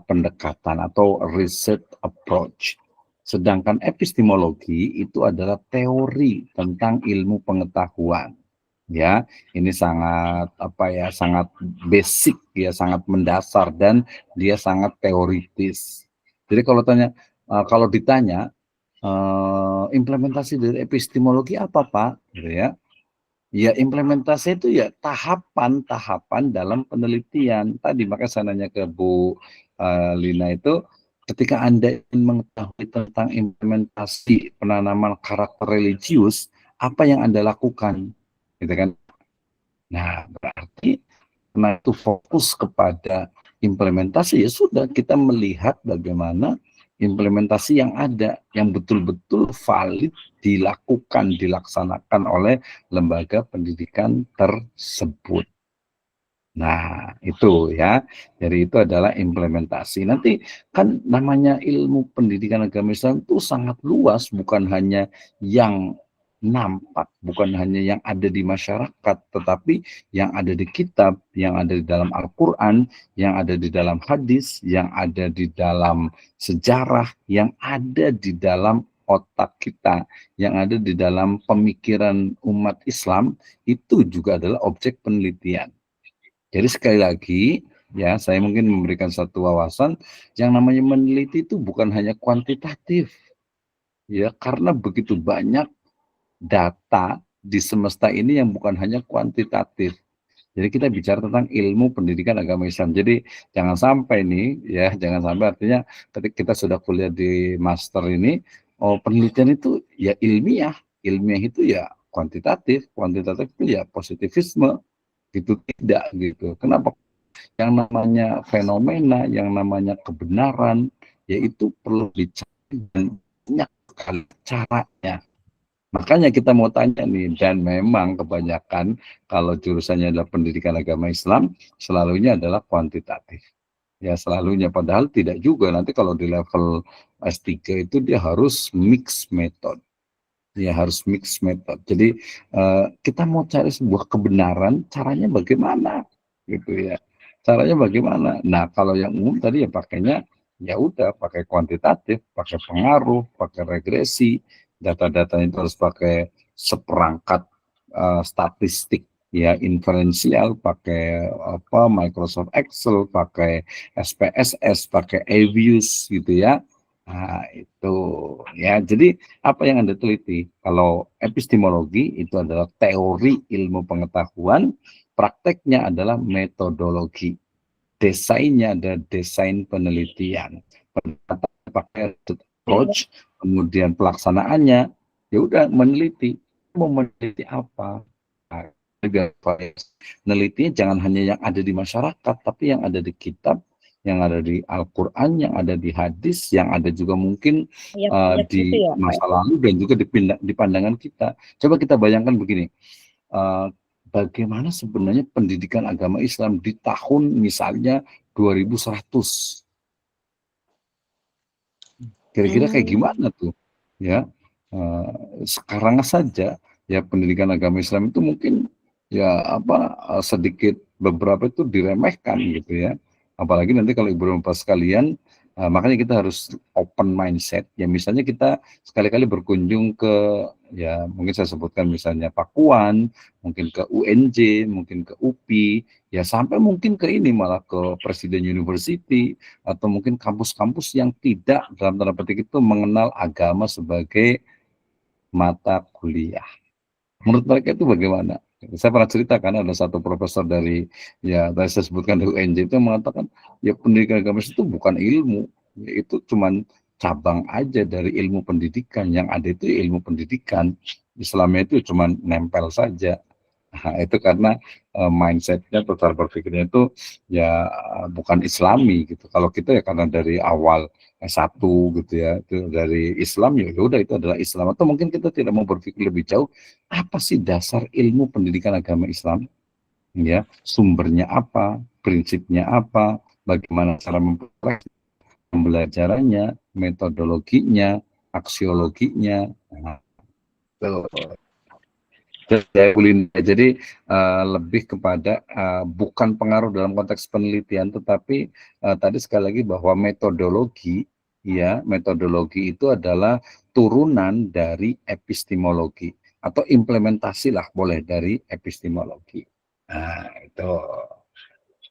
pendekatan atau research approach. Sedangkan epistemologi itu adalah teori tentang ilmu pengetahuan. Ya, ini sangat sangat basic ya, sangat mendasar dan dia sangat teoritis. Jadi kalau ditanya implementasi dari epistemologi apa Pak, gitu ya? Ya implementasi itu ya tahapan-tahapan dalam penelitian. Tadi makanya saya nanya ke Bu Lina itu, ketika Anda ingin mengetahui tentang implementasi penanaman karakter religius, apa yang Anda lakukan? Gitu kan? Nah, berarti karena itu fokus kepada implementasi ya sudah kita melihat bagaimana implementasi yang ada yang betul-betul valid dilaksanakan oleh lembaga pendidikan tersebut. Nah, itu ya. Jadi itu adalah implementasi. Nanti kan namanya ilmu pendidikan agama Islam itu sangat luas, bukan hanya yang nampak, bukan hanya yang ada di masyarakat, tetapi yang ada di kitab, yang ada di dalam Al-Quran, yang ada di dalam hadis, yang ada di dalam sejarah, yang ada di dalam otak kita, yang ada di dalam pemikiran umat Islam, itu juga adalah objek penelitian. Jadi sekali lagi, ya saya mungkin memberikan satu wawasan, yang namanya meneliti itu bukan hanya kuantitatif, ya karena begitu banyak data di semesta ini yang bukan hanya kuantitatif. Jadi kita bicara tentang ilmu pendidikan agama Islam. Jadi jangan sampai nih, ya jangan sampai artinya ketika kita sudah kuliah di master ini, oh penelitian itu ya ilmiah itu ya kuantitatif itu ya positivisme, gitu tidak gitu. Kenapa? Yang namanya fenomena, yang namanya kebenaran, yaitu perlu dicari dan banyak sekali caranya. Makanya kita mau tanya nih, dan memang kebanyakan kalau jurusannya adalah pendidikan agama Islam, selalunya adalah kuantitatif. Ya selalunya, padahal tidak juga. Nanti kalau di level S3 itu dia harus mix method. Ya harus mix method. Jadi kita mau cari sebuah kebenaran, caranya bagaimana, gitu ya. Caranya bagaimana? Nah kalau yang umum tadi ya pakainya ya udah pakai kuantitatif, pakai pengaruh, pakai regresi, data-datanya itu harus pakai seperangkat statistik ya inferensial, pakai apa Microsoft Excel, pakai SPSS, pakai AViews gitu ya. Nah itu ya. Jadi apa yang Anda teliti? Kalau epistemologi itu adalah teori ilmu pengetahuan, prakteknya adalah metodologi, desainnya ada desain penelitian, pakai approach, kemudian pelaksanaannya ya udah meneliti. Mau meneliti apa? Nah, menelitinya jangan hanya yang ada di masyarakat, tapi yang ada di kitab, yang ada di Al-Quran, yang ada di hadis, yang ada juga mungkin di masa lalu dan juga di pandangan kita. Coba kita bayangkan begini, bagaimana sebenarnya pendidikan agama Islam di tahun misalnya 2100. Kira-kira kayak gimana tuh? Ya, sekarang saja ya pendidikan agama Islam itu mungkin ya apa sedikit beberapa itu diremehkan gitu ya. Apalagi nanti kalau ibu bapak sekalian, makanya kita harus open mindset. Ya misalnya kita sekali-kali berkunjung ke ya mungkin saya sebutkan misalnya Pakuan, mungkin ke UNJ, mungkin ke UPI, ya sampai mungkin ke ini malah ke Presiden University atau mungkin kampus-kampus yang tidak dalam tanda petik itu mengenal agama sebagai mata kuliah. Menurut mereka itu bagaimana? Saya pernah ceritakan ada satu profesor dari ya tadi saya sebutkan dari UNJ itu mengatakan ya pendidikan agama itu bukan ilmu, itu cuman cabang aja dari ilmu pendidikan. Yang ada itu ilmu pendidikan. Islamnya itu cuman nempel saja. Nah, itu karena mindsetnya atau cara berpikirnya itu ya bukan Islami gitu. Kalau kita ya karena dari awal S1 gitu ya, itu dari Islam ya udah itu adalah Islam. Atau mungkin kita tidak mau berpikir lebih jauh, apa sih dasar ilmu pendidikan agama Islam? Ya, sumbernya apa, prinsipnya apa, bagaimana cara pembelajarannya, metodologinya, aksiologinya. Nah, jadi lebih kepada bukan pengaruh dalam konteks penelitian, tetapi tadi sekali lagi bahwa metodologi itu adalah turunan dari epistemologi atau implementasi lah boleh dari epistemologi. Nah itu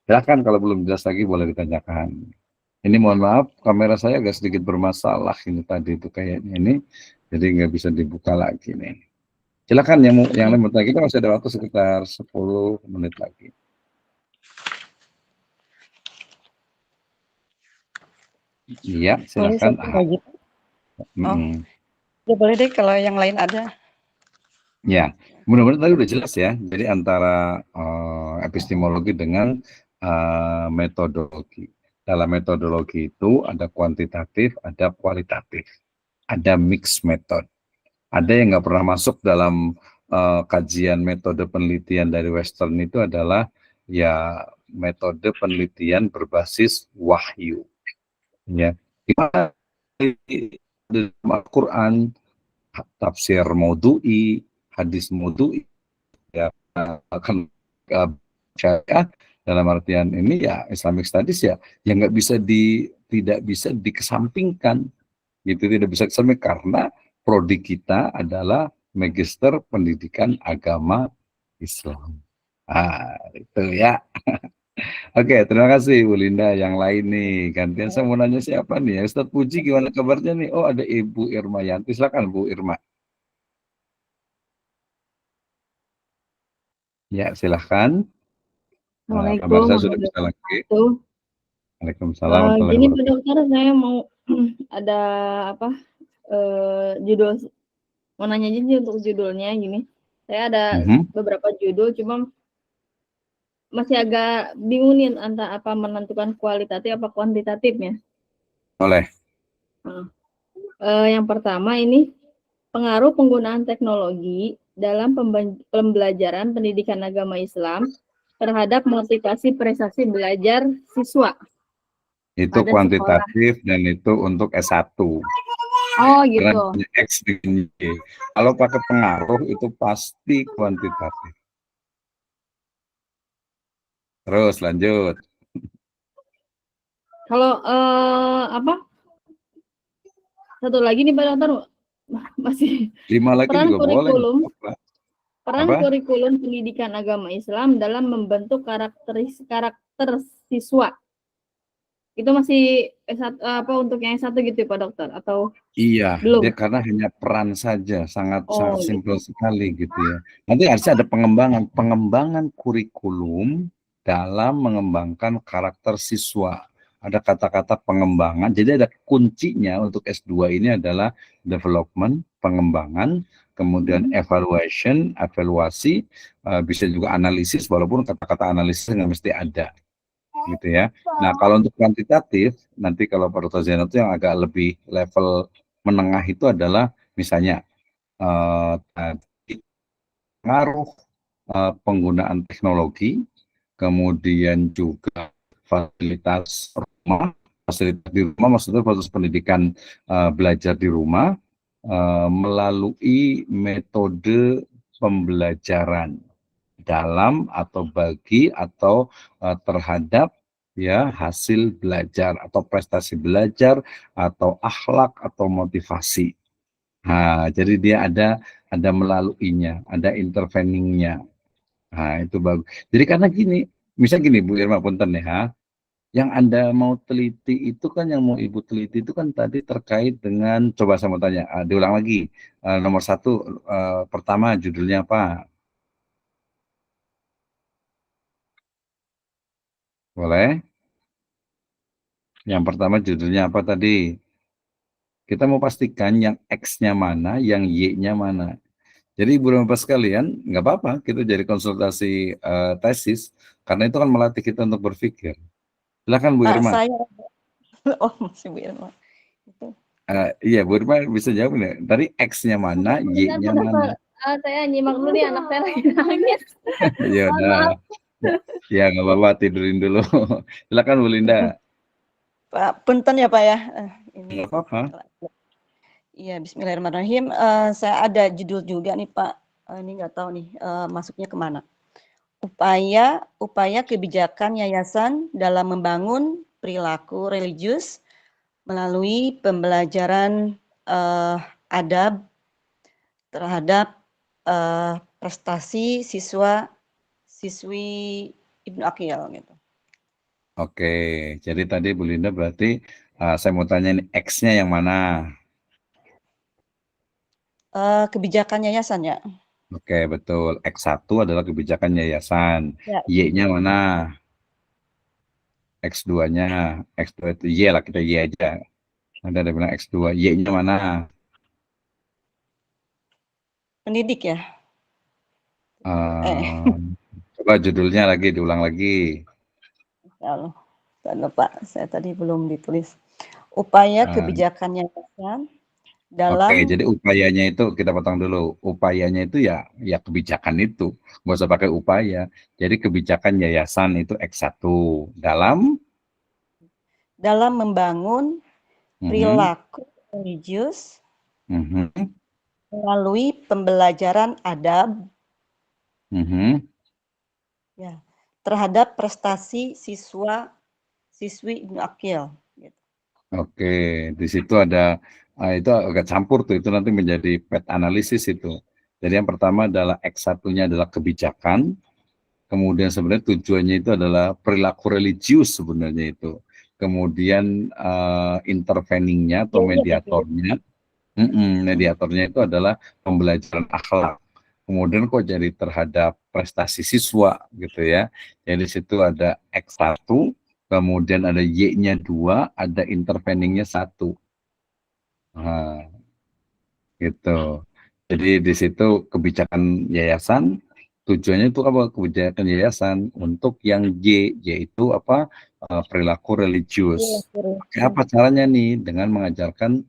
silakan kalau belum jelas lagi boleh ditanyakan. Ini mohon maaf kamera saya agak sedikit bermasalah ini tadi itu kayaknya ini, jadi nggak bisa dibuka lagi nih. Silakan yang lain bertanya, kita masih ada waktu sekitar 10 menit lagi. Iya, silakan. Ya boleh deh kalau yang lain ada. Ya, mudah-mudahan tadi udah jelas ya. Jadi antara epistemologi dengan metodologi. Dalam metodologi itu ada kuantitatif, ada kualitatif, ada mix method. Ada yang nggak pernah masuk dalam kajian metode penelitian dari Western itu adalah ya metode penelitian berbasis wahyu. Ya, dalam Al-Quran, tafsir maudhu'i, hadis maudhu'i, ya akan syariat dalam artian ini ya Islamic Studies ya yang tidak bisa dikesampingkan gitu, tidak bisa dikesampingkan karena prodi kita adalah Magister Pendidikan Agama Islam. Itu ya. Oke, terima kasih Bu Linda. Yang lain nih, gantian saya mau nanya siapa nih? Ustadz Puji gimana kabarnya nih? Oh, ada Ibu Irma Yanti. Silakan Bu Irma. Ya, silahkan. Kabar Assalamualaikum saya sudah bisa lagi. warahmatullahi Waalaikumsalam warahmatullahi Gini Pak wabarakatuh. Dokter, saya mau ada apa judul, mau nanya aja sih untuk judulnya gini. Saya ada beberapa judul, cuma masih agak bingung nih antara apa menentukan kualitatif apa kuantitatifnya. Boleh. Yang pertama ini pengaruh penggunaan teknologi dalam pembelajaran pendidikan agama Islam terhadap motivasi prestasi belajar siswa. Itu kuantitatif sekolah. Dan itu untuk S1. Oh gitu. X dengan Y. Kalau pakai pengaruh itu pasti kuantitatif. Terus lanjut. Kalau apa? Satu lagi nih Pak Dokter, masih 5 lagi peran juga kurikulum. Boleh. Peran kurikulum pendidikan agama Islam dalam membentuk karakter siswa. Itu masih apa untuk yang S1 gitu ya Pak Dokter atau iya, belum? Dia karena hanya peran saja, sangat simpel sekali gitu ya. Nanti harusnya ada pengembangan kurikulum dalam mengembangkan karakter siswa. Ada kata-kata pengembangan, jadi ada kuncinya untuk S2 ini adalah development, pengembangan, kemudian evaluasi, bisa juga analisis, walaupun kata-kata analisis nggak mesti ada. Gitu ya. Nah, kalau untuk kuantitatif, nanti kalau Pak Dr. Zainal itu yang agak lebih level menengah itu adalah misalnya pengaruh penggunaan teknologi, kemudian juga fasilitas di rumah, maksudnya fasilitas pendidikan belajar di rumah melalui metode pembelajaran dalam atau bagi atau terhadap ya hasil belajar atau prestasi belajar atau akhlak atau motivasi. Nah, jadi dia ada melaluinya, ada interveningnya. Nah, itu bagus. Jadi karena gini, misal gini Bu Irma punten ya, yang Anda mau teliti itu kan, yang mau Ibu teliti itu kan tadi terkait dengan, coba saya mau tanya, diulang lagi, nomor 1, pertama judulnya apa? Boleh? Yang pertama judulnya apa tadi? Kita mau pastikan yang X-nya mana, yang Y-nya mana. Jadi Ibu dan Bapak sekalian, nggak apa-apa kita jadi konsultasi tesis, karena itu kan melatih kita untuk berpikir. Silakan Bu Irma. Masih Bu Irma. Iya, Bu Irma bisa jawab nih. Tadi X-nya mana, Y-nya mana? Saya nyimak dulu nih, anak saya lagi nangis. Ya udah. Ya nggak apa-apa, tidurin dulu. Silakan Bu Linda. Pak, punten ya Pak ya. Nggak apa-apa. Iya, Bismillahirrahmanirrahim. Saya ada judul juga nih Pak. Ini nggak tahu nih masuknya kemana. Upaya kebijakan yayasan dalam membangun perilaku religius melalui pembelajaran adab terhadap prestasi siswi Ibnu Aqil gitu. Oke, jadi tadi Bu Linda berarti saya mau tanya ini X-nya yang mana? Kebijakan yayasan ya. Oke, betul. X1 adalah kebijakan yayasan. Ya. Y-nya mana? X2-nya. X2 itu Y lah, kita Y aja. Ada bilang X2. Y-nya mana? Pendidik ya. Coba judulnya lagi, diulang lagi. Lalu, lupa, saya tadi belum ditulis. Upaya Nah, kebijakan yayasan Oke, dalam jadi upayanya itu kita potong dulu. Upayanya itu ya kebijakan itu, nggak usah pakai upaya. Jadi kebijakan yayasan itu X1 dalam dalam membangun mhm, perilaku religius mhm, melalui pembelajaran adab mhm. ya terhadap prestasi siswi Ibnu Aqil. Gitu. Oke, di situ ada itu agak campur tuh, itu nanti menjadi pet analisis itu. Jadi yang pertama adalah X1-nya adalah kebijakan, kemudian sebenarnya tujuannya itu adalah perilaku religius sebenarnya itu. Kemudian interveningnya atau mediatornya, mediatornya itu adalah pembelajaran akhlak. Kemudian kok jadi terhadap prestasi siswa gitu ya. Jadi situ ada X1, kemudian ada Y-nya 2, ada interveningnya 1. Nah, gitu. Jadi di situ kebijakan yayasan, tujuannya itu apa? Kebijakan yayasan untuk yang Y, yaitu apa? Perilaku religius. Pakai apa caranya nih? Dengan mengajarkan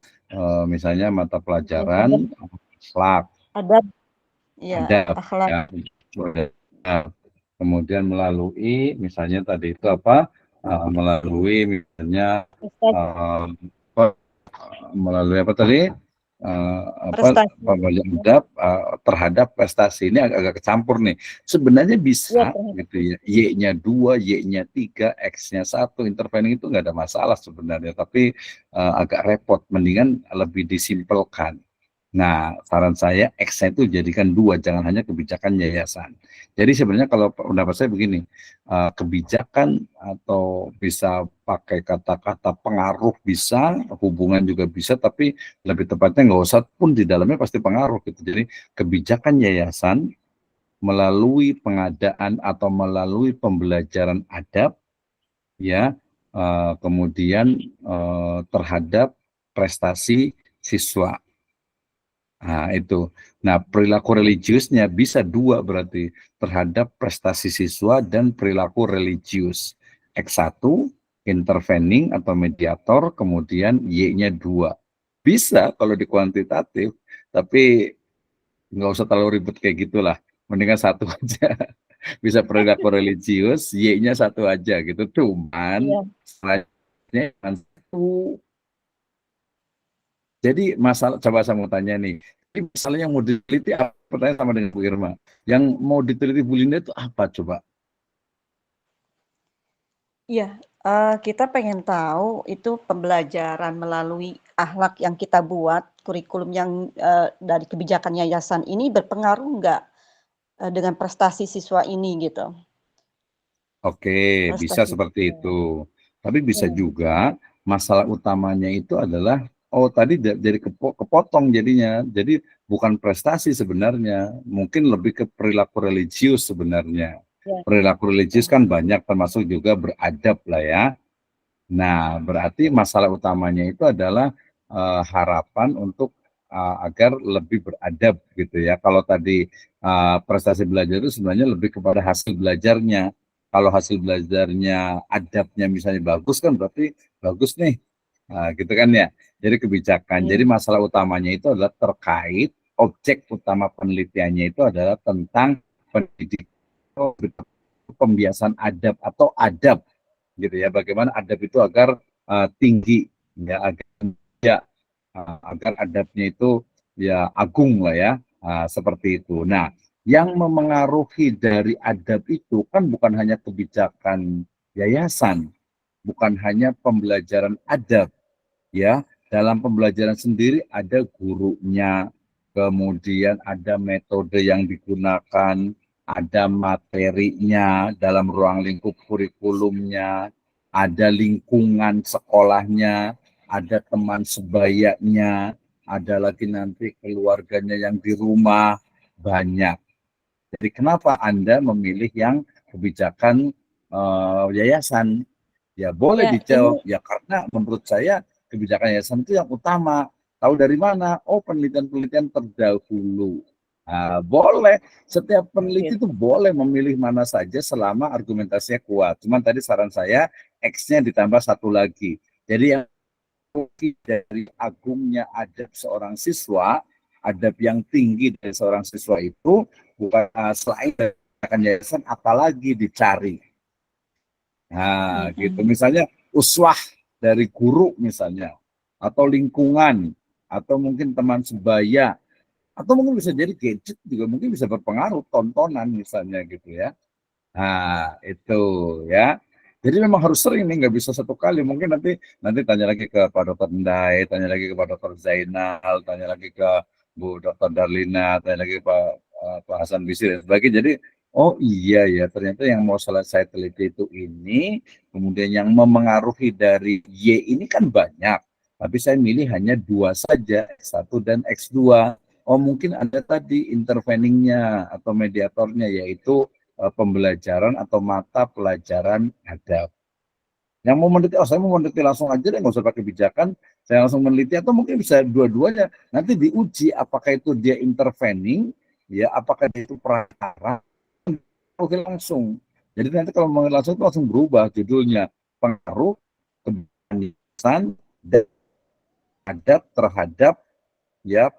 misalnya mata pelajaran akhlak, Adab, ya, adab, akhlak. ya. Kemudian melalui misalnya tadi itu apa? Melalui misalnya melalui apa tadi? Prestasi. Pembelajaran adab terhadap prestasi ini agak kecampur nih. Sebenarnya bisa gitu ya. Y-nya 2, Y-nya 3, X-nya 1, intervening itu nggak ada masalah sebenarnya, tapi agak repot. Mendingan lebih disimpelkan. Nah, saran saya X-nya itu jadikan 2, jangan hanya kebijakan yayasan. Jadi sebenarnya kalau pendapat saya begini, kebijakan atau bisa pakai kata-kata pengaruh bisa, hubungan juga bisa, tapi lebih tepatnya nggak usah pun di dalamnya pasti pengaruh gitu. Jadi kebijakan yayasan melalui pengadaan atau melalui pembelajaran adab, ya, kemudian terhadap prestasi siswa. Nah, itu. Nah, perilaku religiusnya bisa 2 berarti terhadap prestasi siswa dan perilaku religius. X1 intervening atau mediator, kemudian Y-nya 2. Bisa kalau di kuantitatif, tapi nggak usah terlalu ribet kayak gitulah. Mendingan 1 aja. Bisa perilaku religius, Y-nya 1 aja gitu. Cuman selanjutnya 1. Jadi masalah, coba saya mau tanya nih, ini misalnya yang mau diteliti apa? Pertanyaan sama dengan Bu Irma. Yang mau diteliti Bu Linda itu apa coba? Iya, kita pengen tahu itu pembelajaran melalui akhlak yang kita buat, kurikulum yang dari kebijakan yayasan ini berpengaruh nggak dengan prestasi siswa ini gitu? Oke, bisa Prestasi. seperti itu. Tapi bisa Iya. juga masalah utamanya itu adalah, oh tadi jadi kepotong jadinya. Jadi bukan prestasi sebenarnya, mungkin lebih ke perilaku religius sebenarnya. Ya. Perilaku religius kan banyak, termasuk juga beradab lah ya. Nah, berarti masalah utamanya itu adalah harapan untuk agar lebih beradab gitu ya. Kalau tadi prestasi belajar itu sebenarnya lebih kepada hasil belajarnya. Kalau hasil belajarnya adabnya misalnya bagus kan berarti bagus nih. Nah, gitu kan ya. Jadi kebijakan. Iya. Jadi masalah utamanya itu adalah terkait objek utama penelitiannya itu adalah tentang pendidikan, pembiasan adab atau adab gitu ya, bagaimana adab itu agar tinggi ya, agar adabnya itu ya agung lah ya, seperti itu. Nah, yang memengaruhi dari adab itu kan bukan hanya kebijakan yayasan, bukan hanya pembelajaran adab ya. Dalam pembelajaran sendiri ada gurunya, kemudian ada metode yang digunakan, ada materinya dalam ruang lingkup kurikulumnya, ada lingkungan sekolahnya, ada teman sebayanya, ada lagi nanti keluarganya yang di rumah, banyak. Jadi kenapa Anda memilih yang kebijakan yayasan? Ya boleh Ya, dijawab, ya karena menurut saya kebijakan yayasan itu yang utama. Tahu dari mana? Oh, penelitian-penelitian terdahulu. Boleh, setiap peneliti Gitu. itu boleh memilih mana saja selama argumentasinya kuat. Cuman tadi saran saya X-nya ditambah satu lagi. Jadi yang dari agungnya adab seorang siswa, adab yang tinggi dari seorang siswa itu bukan selain dari yayasan, apalagi dicari. Nah, gitu. Misalnya uswah dari guru misalnya, atau lingkungan, atau mungkin teman sebaya, atau mungkin bisa jadi gadget juga mungkin bisa berpengaruh, tontonan misalnya gitu ya. Nah, itu ya. Jadi memang harus sering nih, nggak bisa satu kali. Mungkin nanti tanya lagi ke Pak Dokter Ndai, tanya lagi ke Pak Dokter Zainal, tanya lagi ke Bu Dokter Darlina, tanya lagi ke Pak Hasan Bisri dan sebagainya. Jadi, oh iya ya, ternyata yang mau saya teliti itu ini, kemudian yang memengaruhi dari Y ini kan banyak. Tapi saya milih hanya 2 saja, X1 dan X2. Oh mungkin ada tadi interveningnya atau mediatornya, yaitu pembelajaran atau mata pelajaran adab. Yang mau meneliti, saya mau meneliti langsung aja deh, nggak usah pakai kebijakan, saya langsung meneliti, atau mungkin bisa dua-duanya. Nanti diuji apakah itu dia intervening, ya, apakah dia itu perantara, oke langsung. Jadi nanti kalau mau langsung itu langsung berubah judulnya, pengaruh kebiasaan dan adab terhadap ya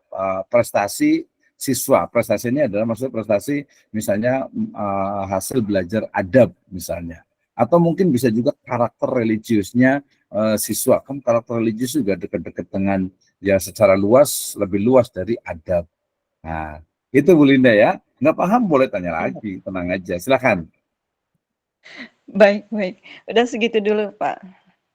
prestasi siswa. Prestasi ini adalah maksud prestasi misalnya hasil belajar adab misalnya. Atau mungkin bisa juga karakter religiusnya siswa. Kan karakter religius juga dekat-dekat dengan ya secara luas, lebih luas dari adab. Nah, itu Bu Linda ya. Nggak paham boleh tanya lagi, tenang aja. Silakan. Baik, baik. Udah segitu dulu, Pak.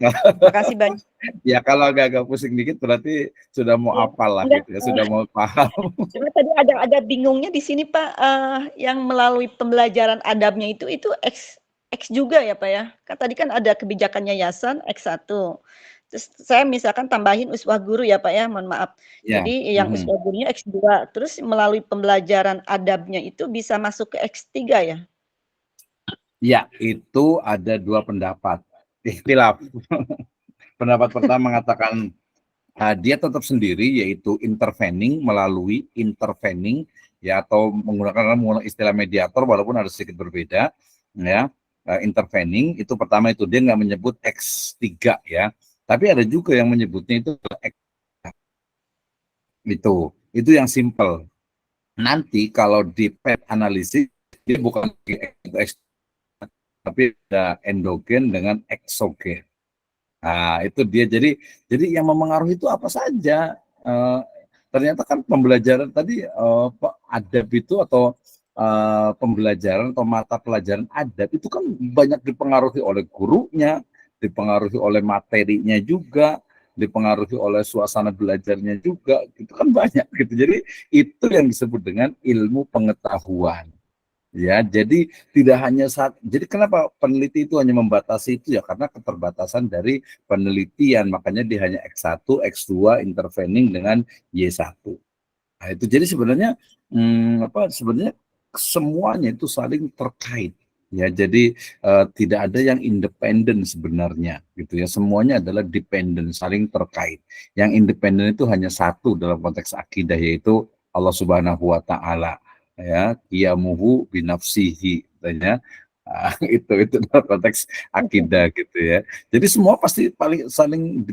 Terima kasih banyak. Ya kalau agak-agak pusing dikit berarti sudah mau hafal lah gitu ya, sudah mau paham. Cuma tadi ada bingungnya di sini, Pak, yang melalui pembelajaran adabnya itu X juga ya, Pak, ya? Kan tadi kan ada kebijakan yayasan X1. Terus saya misalkan tambahin uswah guru ya, Pak, ya, mohon maaf. Ya. Jadi yang uswah gurunya X2, terus melalui pembelajaran adabnya itu bisa masuk ke X3 ya? Ya, itu ada 2 pendapat. Ikhtilaf. Pendapat pertama mengatakan dia tetap sendiri, yaitu melalui intervening ya, atau menggunakan istilah mediator walaupun ada sedikit berbeda ya. Intervening itu pertama, itu dia nggak menyebut X3 ya, tapi ada juga yang menyebutnya itu X. Itu yang simple. Nanti kalau di PET analisis dia bukan X, tapi ada endogen dengan eksogen. Nah, itu dia. Jadi yang memengaruhi itu apa saja. Ternyata kan pembelajaran tadi adab itu atau pembelajaran atau mata pelajaran adab itu kan banyak dipengaruhi oleh gurunya, dipengaruhi oleh materinya juga, dipengaruhi oleh suasana belajarnya juga. Itu kan banyak gitu. Jadi itu yang disebut dengan ilmu pengetahuan. Ya, jadi tidak hanya jadi kenapa peneliti itu hanya membatasi itu ya, karena keterbatasan dari penelitian, makanya dia hanya X1, X2 intervening dengan Y1. Nah, itu jadi sebenarnya sebenarnya semuanya itu saling terkait. Ya, jadi tidak ada yang independen sebenarnya gitu ya. Semuanya adalah dependen, saling terkait. Yang independen itu hanya satu dalam konteks akidah, yaitu Allah Subhanahu wa taala. Ya, qiyamuhu binafsihi katanya. Itu dalam konteks akidah gitu ya. Jadi semua pasti paling saling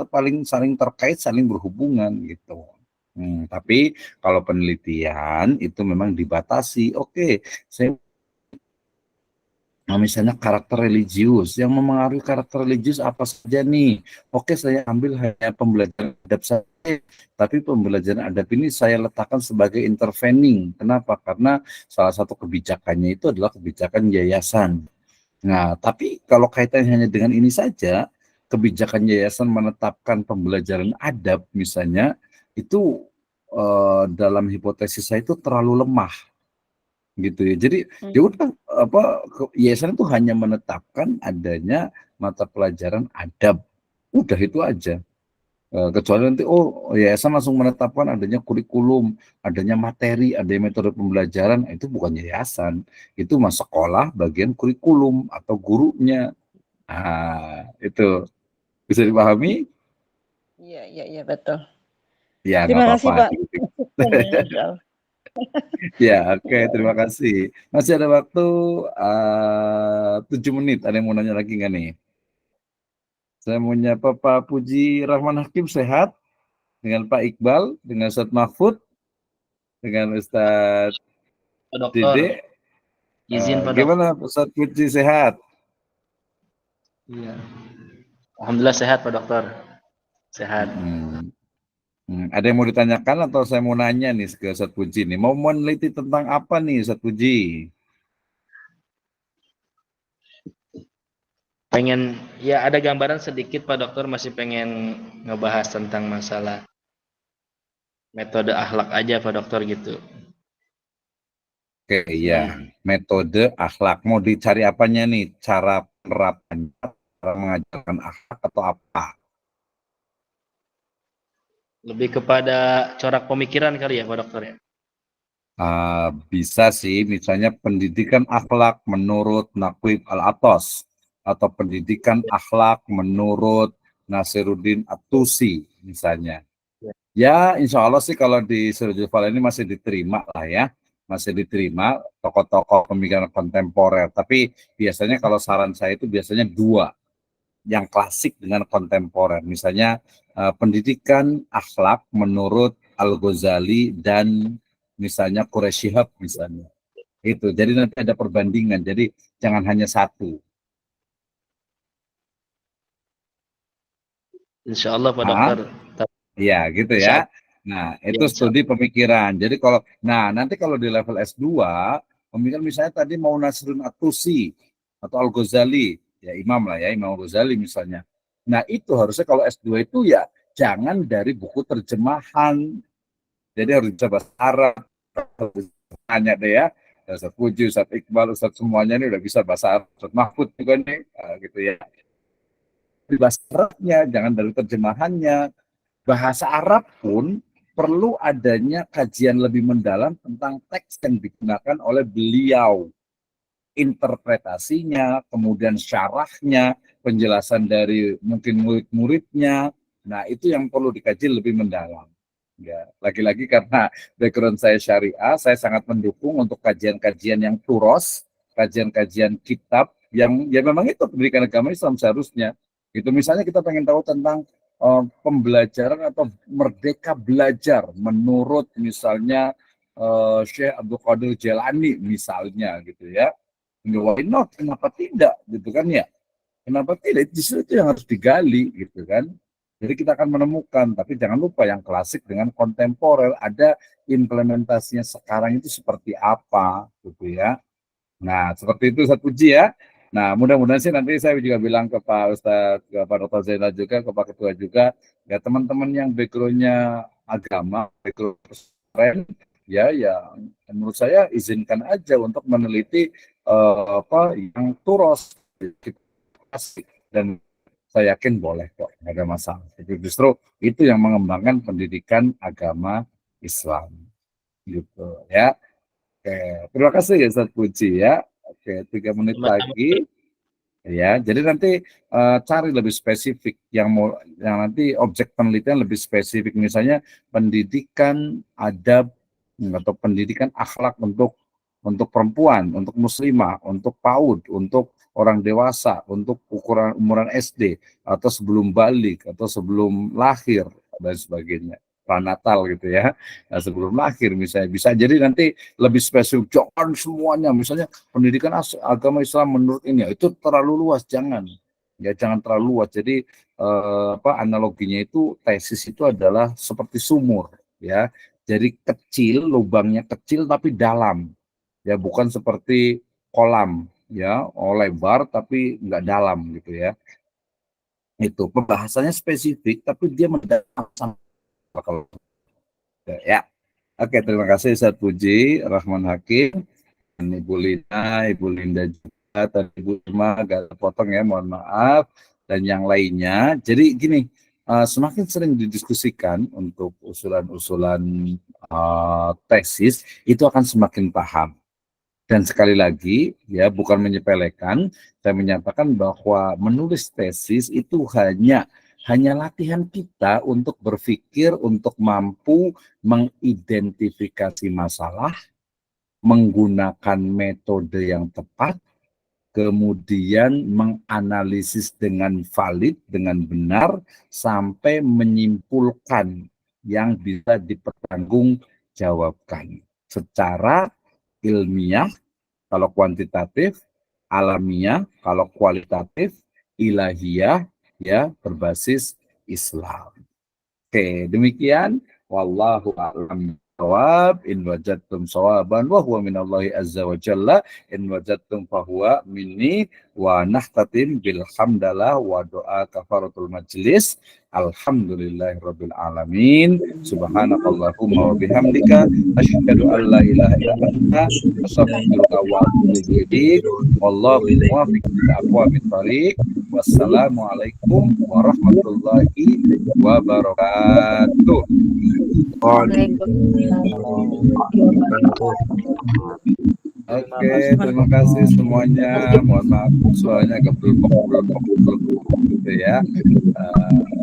paling saling terkait, saling berhubungan gitu. Tapi kalau penelitian itu memang dibatasi. Oke, saya misalnya karakter religius, yang memengaruhi karakter religius apa saja nih? Oke, saya ambil hanya pembelajaran adab saja, tapi pembelajaran adab ini saya letakkan sebagai intervening. Kenapa? Karena salah satu kebijakannya itu adalah kebijakan yayasan. Nah, tapi kalau kaitannya hanya dengan ini saja, kebijakan yayasan menetapkan pembelajaran adab misalnya, itu dalam hipotesis saya itu terlalu lemah. Gitu ya. Jadi ya udah yayasan itu hanya menetapkan adanya mata pelajaran adab. Udah itu aja. Kecuali nanti yayasan langsung menetapkan adanya kurikulum, adanya materi, adanya metode pembelajaran, itu bukan yayasan. Itu mah sekolah bagian kurikulum atau gurunya. Nah, itu bisa dipahami? Iya, betul. Ya, nggak Terima kasih, apa-apa. Pak. Ya, oke, terima kasih. Masih ada waktu 7 menit. Ada yang mau nanya lagi nggak nih? Saya mau nyapa Pak Puji Rahman Hakim sehat, dengan Pak Iqbal, dengan Ustadz Mahfud, dengan Ustadz Pak Dokter, Dede. izin Pak Dokter. Gimana Ustadz Puji sehat? Iya. Alhamdulillah sehat Pak Dokter. Sehat. Ada yang mau ditanyakan atau saya mau nanya nih ke Ustadz Puji nih? Mau meneliti tentang apa nih Ustadz Puji? Pengen, ya ada gambaran sedikit Pak Dokter, masih pengen ngebahas tentang masalah metode akhlak aja Pak Dokter gitu. Oke, ya. Metode akhlak. Mau dicari apanya nih? Cara penerapannya, cara mengajarkan akhlak atau apa? Lebih kepada corak pemikiran kali ya Pak Dokter ya? Bisa sih, misalnya pendidikan akhlak menurut Naqib Al-Atos, atau pendidikan akhlak menurut Nasiruddin At-Tusi, misalnya. Ya, insya Allah sih kalau di Sirajul Falah ini masih diterima lah ya. Masih diterima tokoh-tokoh pemikiran kontemporer. Tapi biasanya kalau saran saya itu biasanya dua. Yang klasik dengan kontemporer. Misalnya pendidikan akhlak menurut Al-Ghazali dan misalnya Quraish Shihab misalnya. Itu. Jadi nanti ada perbandingan. Jadi jangan hanya satu. Insya Allah Pak Dokter. Iya, gitu ya. Nah, itu studi pemikiran. Jadi nanti kalau di level S2, pemikiran misalnya tadi mau Nasruddin At-Tusi atau Al-Ghazali, ya imam lah ya, Imam Al-Ghazali misalnya. Nah, itu harusnya kalau S2 itu ya jangan dari buku terjemahan. Jadi harus bisa bahasa Arab. Tanya deh ya, Ustaz Puji, Ustaz Iqbal, Ustaz semuanya ini udah bisa bahasa Arab. Ustaz Mahfud juga nih, gitu ya. Di bahasa Arabnya, jangan dari terjemahannya. Bahasa Arab pun perlu adanya kajian lebih mendalam tentang teks yang digunakan oleh beliau. Interpretasinya, kemudian syarahnya, penjelasan dari mungkin murid-muridnya. Nah, itu yang perlu dikaji lebih mendalam. Ya, lagi-lagi karena background saya syariah, saya sangat mendukung untuk kajian-kajian yang turos, kajian-kajian kitab yang ya memang itu pendidikan agama Islam seharusnya. Itu misalnya kita pengen tahu tentang pembelajaran atau merdeka belajar menurut misalnya Syekh Abdul Qadir Jailani misalnya gitu ya. Why not? Kenapa tidak gitu kan ya? Kenapa tidak? Justru itu yang harus digali gitu kan. Jadi kita akan menemukan, tapi jangan lupa yang klasik dengan kontemporer, ada implementasinya sekarang itu seperti apa gitu ya. Nah, seperti itu Ustaz Puji ya. Nah, mudah-mudahan sih nanti saya juga bilang ke Pak Ustadz, ke Pak Dr. Zainal juga, ke Pak Ketua juga, ya teman-teman yang background-nya agama, background pesantren, ya menurut saya izinkan aja untuk meneliti apa yang turos dan saya yakin boleh kok, nggak ada masalah. Jadi justru itu yang mengembangkan pendidikan agama Islam, gitu ya. Oke, terima kasih ya Ustaz Puji ya. Oke, 3 menit lagi. Ya, jadi nanti cari lebih spesifik yang nanti objek penelitian lebih spesifik, misalnya pendidikan adab atau pendidikan akhlak untuk perempuan, untuk muslimah, untuk PAUD, untuk orang dewasa, untuk umuran SD atau sebelum balik atau sebelum lahir dan sebagainya. Pranatal gitu ya. Nah, sebelum lahir misalnya bisa jadi nanti lebih spesifik, jangan semuanya misalnya pendidikan agama Islam menurut ini ya, itu terlalu luas, jangan terlalu luas. Jadi analoginya itu tesis itu adalah seperti sumur ya, jadi kecil, lubangnya kecil tapi dalam ya, bukan seperti kolam ya, lebar tapi nggak dalam gitu ya. Itu pembahasannya spesifik tapi dia mendalam kalau ya. Oke, terima kasih Ustaz Puji Rahman Hakim, dan Ibu Lina, Ibu Linda juga, tadi Ibu Irma agak potong ya, mohon maaf, dan yang lainnya. Jadi gini, semakin sering didiskusikan untuk usulan-usulan tesis, itu akan semakin paham. Dan sekali lagi, ya bukan menyepelekan, saya menyatakan bahwa menulis tesis itu hanya hanya latihan kita untuk berpikir, untuk mampu mengidentifikasi masalah, menggunakan metode yang tepat, kemudian menganalisis dengan valid, dengan benar, sampai menyimpulkan yang bisa dipertanggungjawabkan secara ilmiah kalau kuantitatif, alamiah kalau kualitatif, ilahiyah ya berbasis Islam. Oke, demikian. Wallahu a'lam bishawab. In wajadtum sawaban wa huwa minallahi azza wa jalla. In wajadtum fahuwa minni wa nahtatim bilhamdalah wa doa kafaratul majlis. Alhamdulillahi rabbil alamin. Subhanakallahumma wa bihamdika asyhadu an la ilaha illa anta astaghfiruka wa atubu ilaik. Wallahu muwaffiq ila aqwamit thariq. Wassalamualaikum warahmatullahi wabarakatuh. Oke, terima kasih semuanya. Mohon maaf suaranya geblok gitu ya.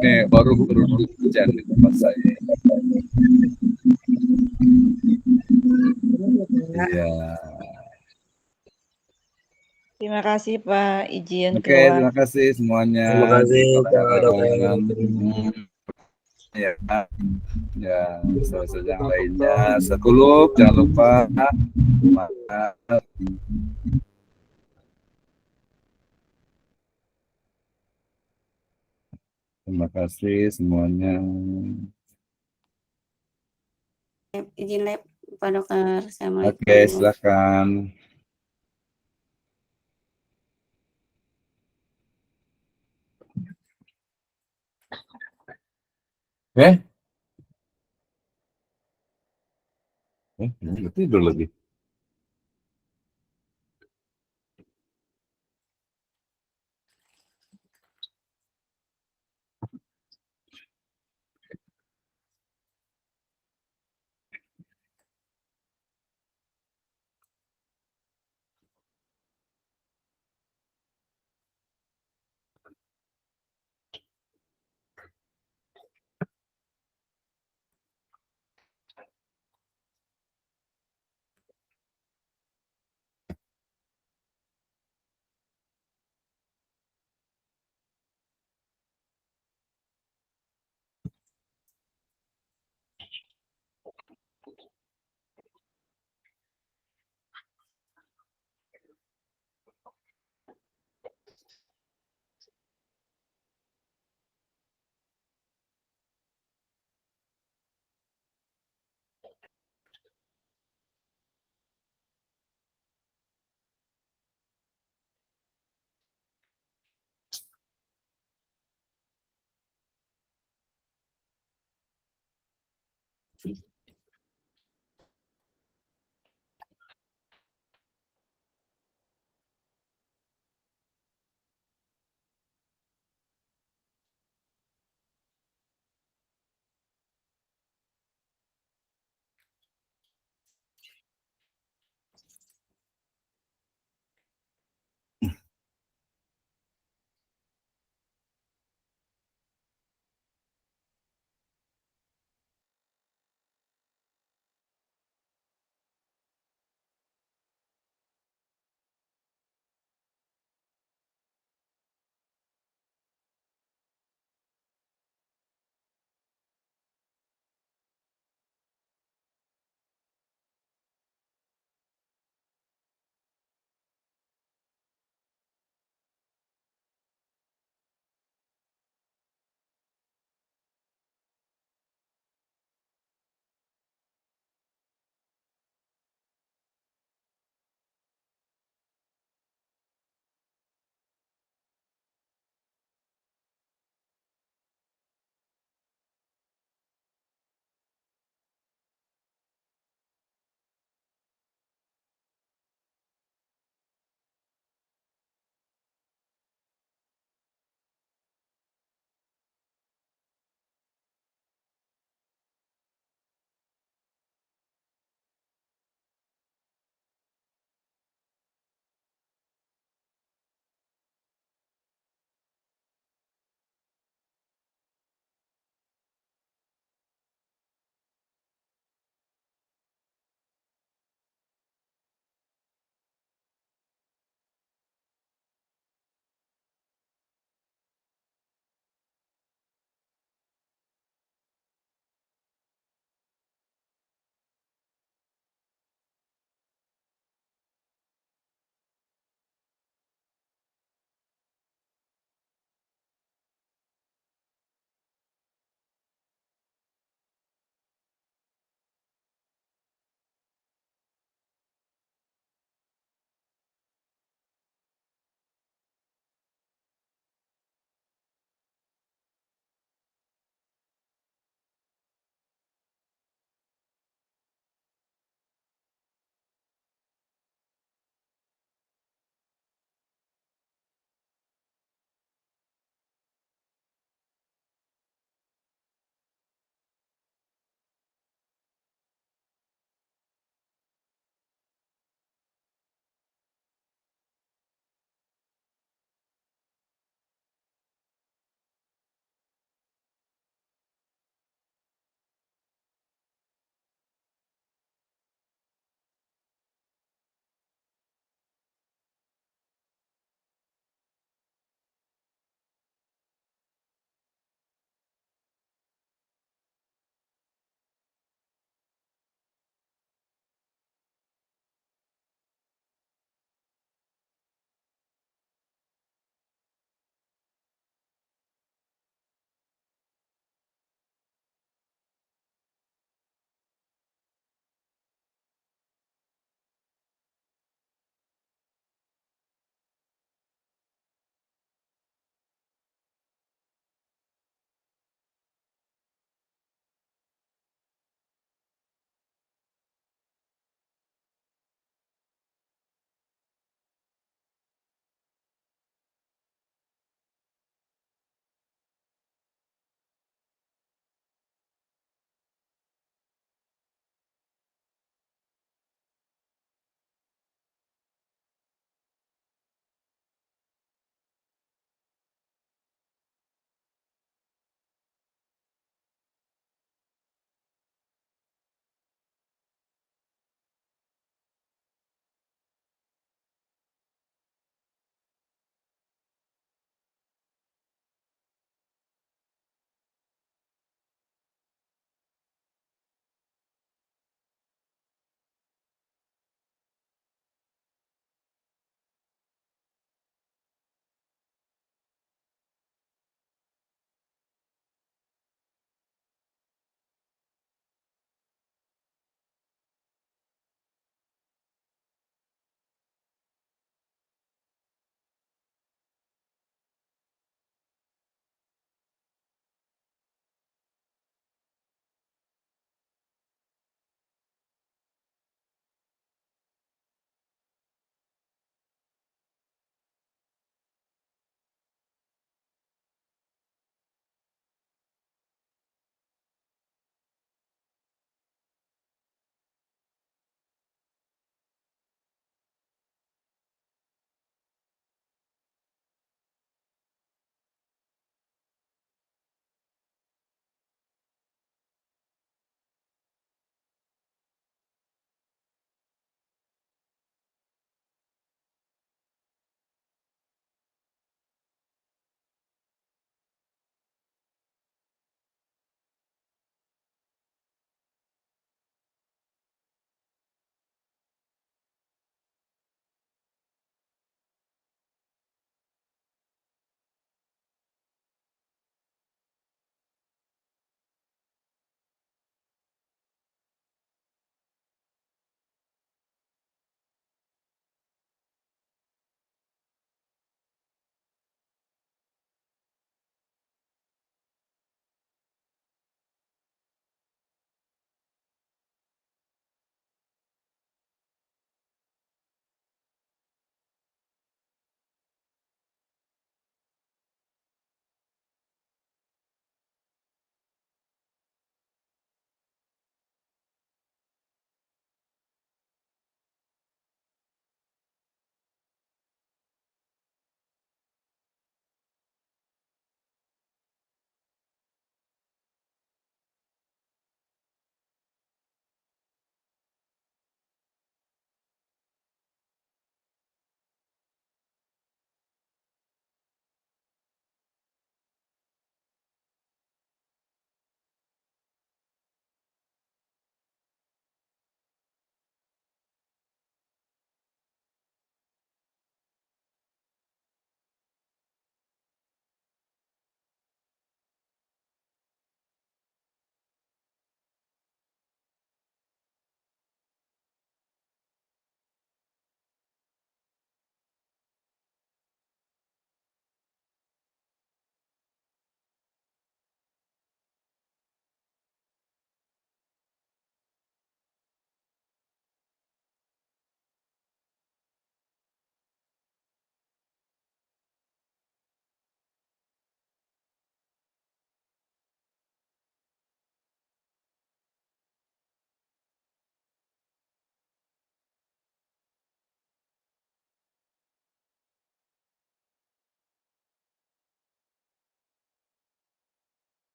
Ini baru hujan di tempat saya. Iya. Terima kasih Pak, izin Oke, keluar. terima kasih semuanya. Terima kasih Pak Dokter. Ya, ya, saja yang lainnya. Sekulub, jangan lupa. Terima kasih semuanya. Izin lab Pak Dokter. Assalamualaikum. Oke, silakan. Tidur lagi.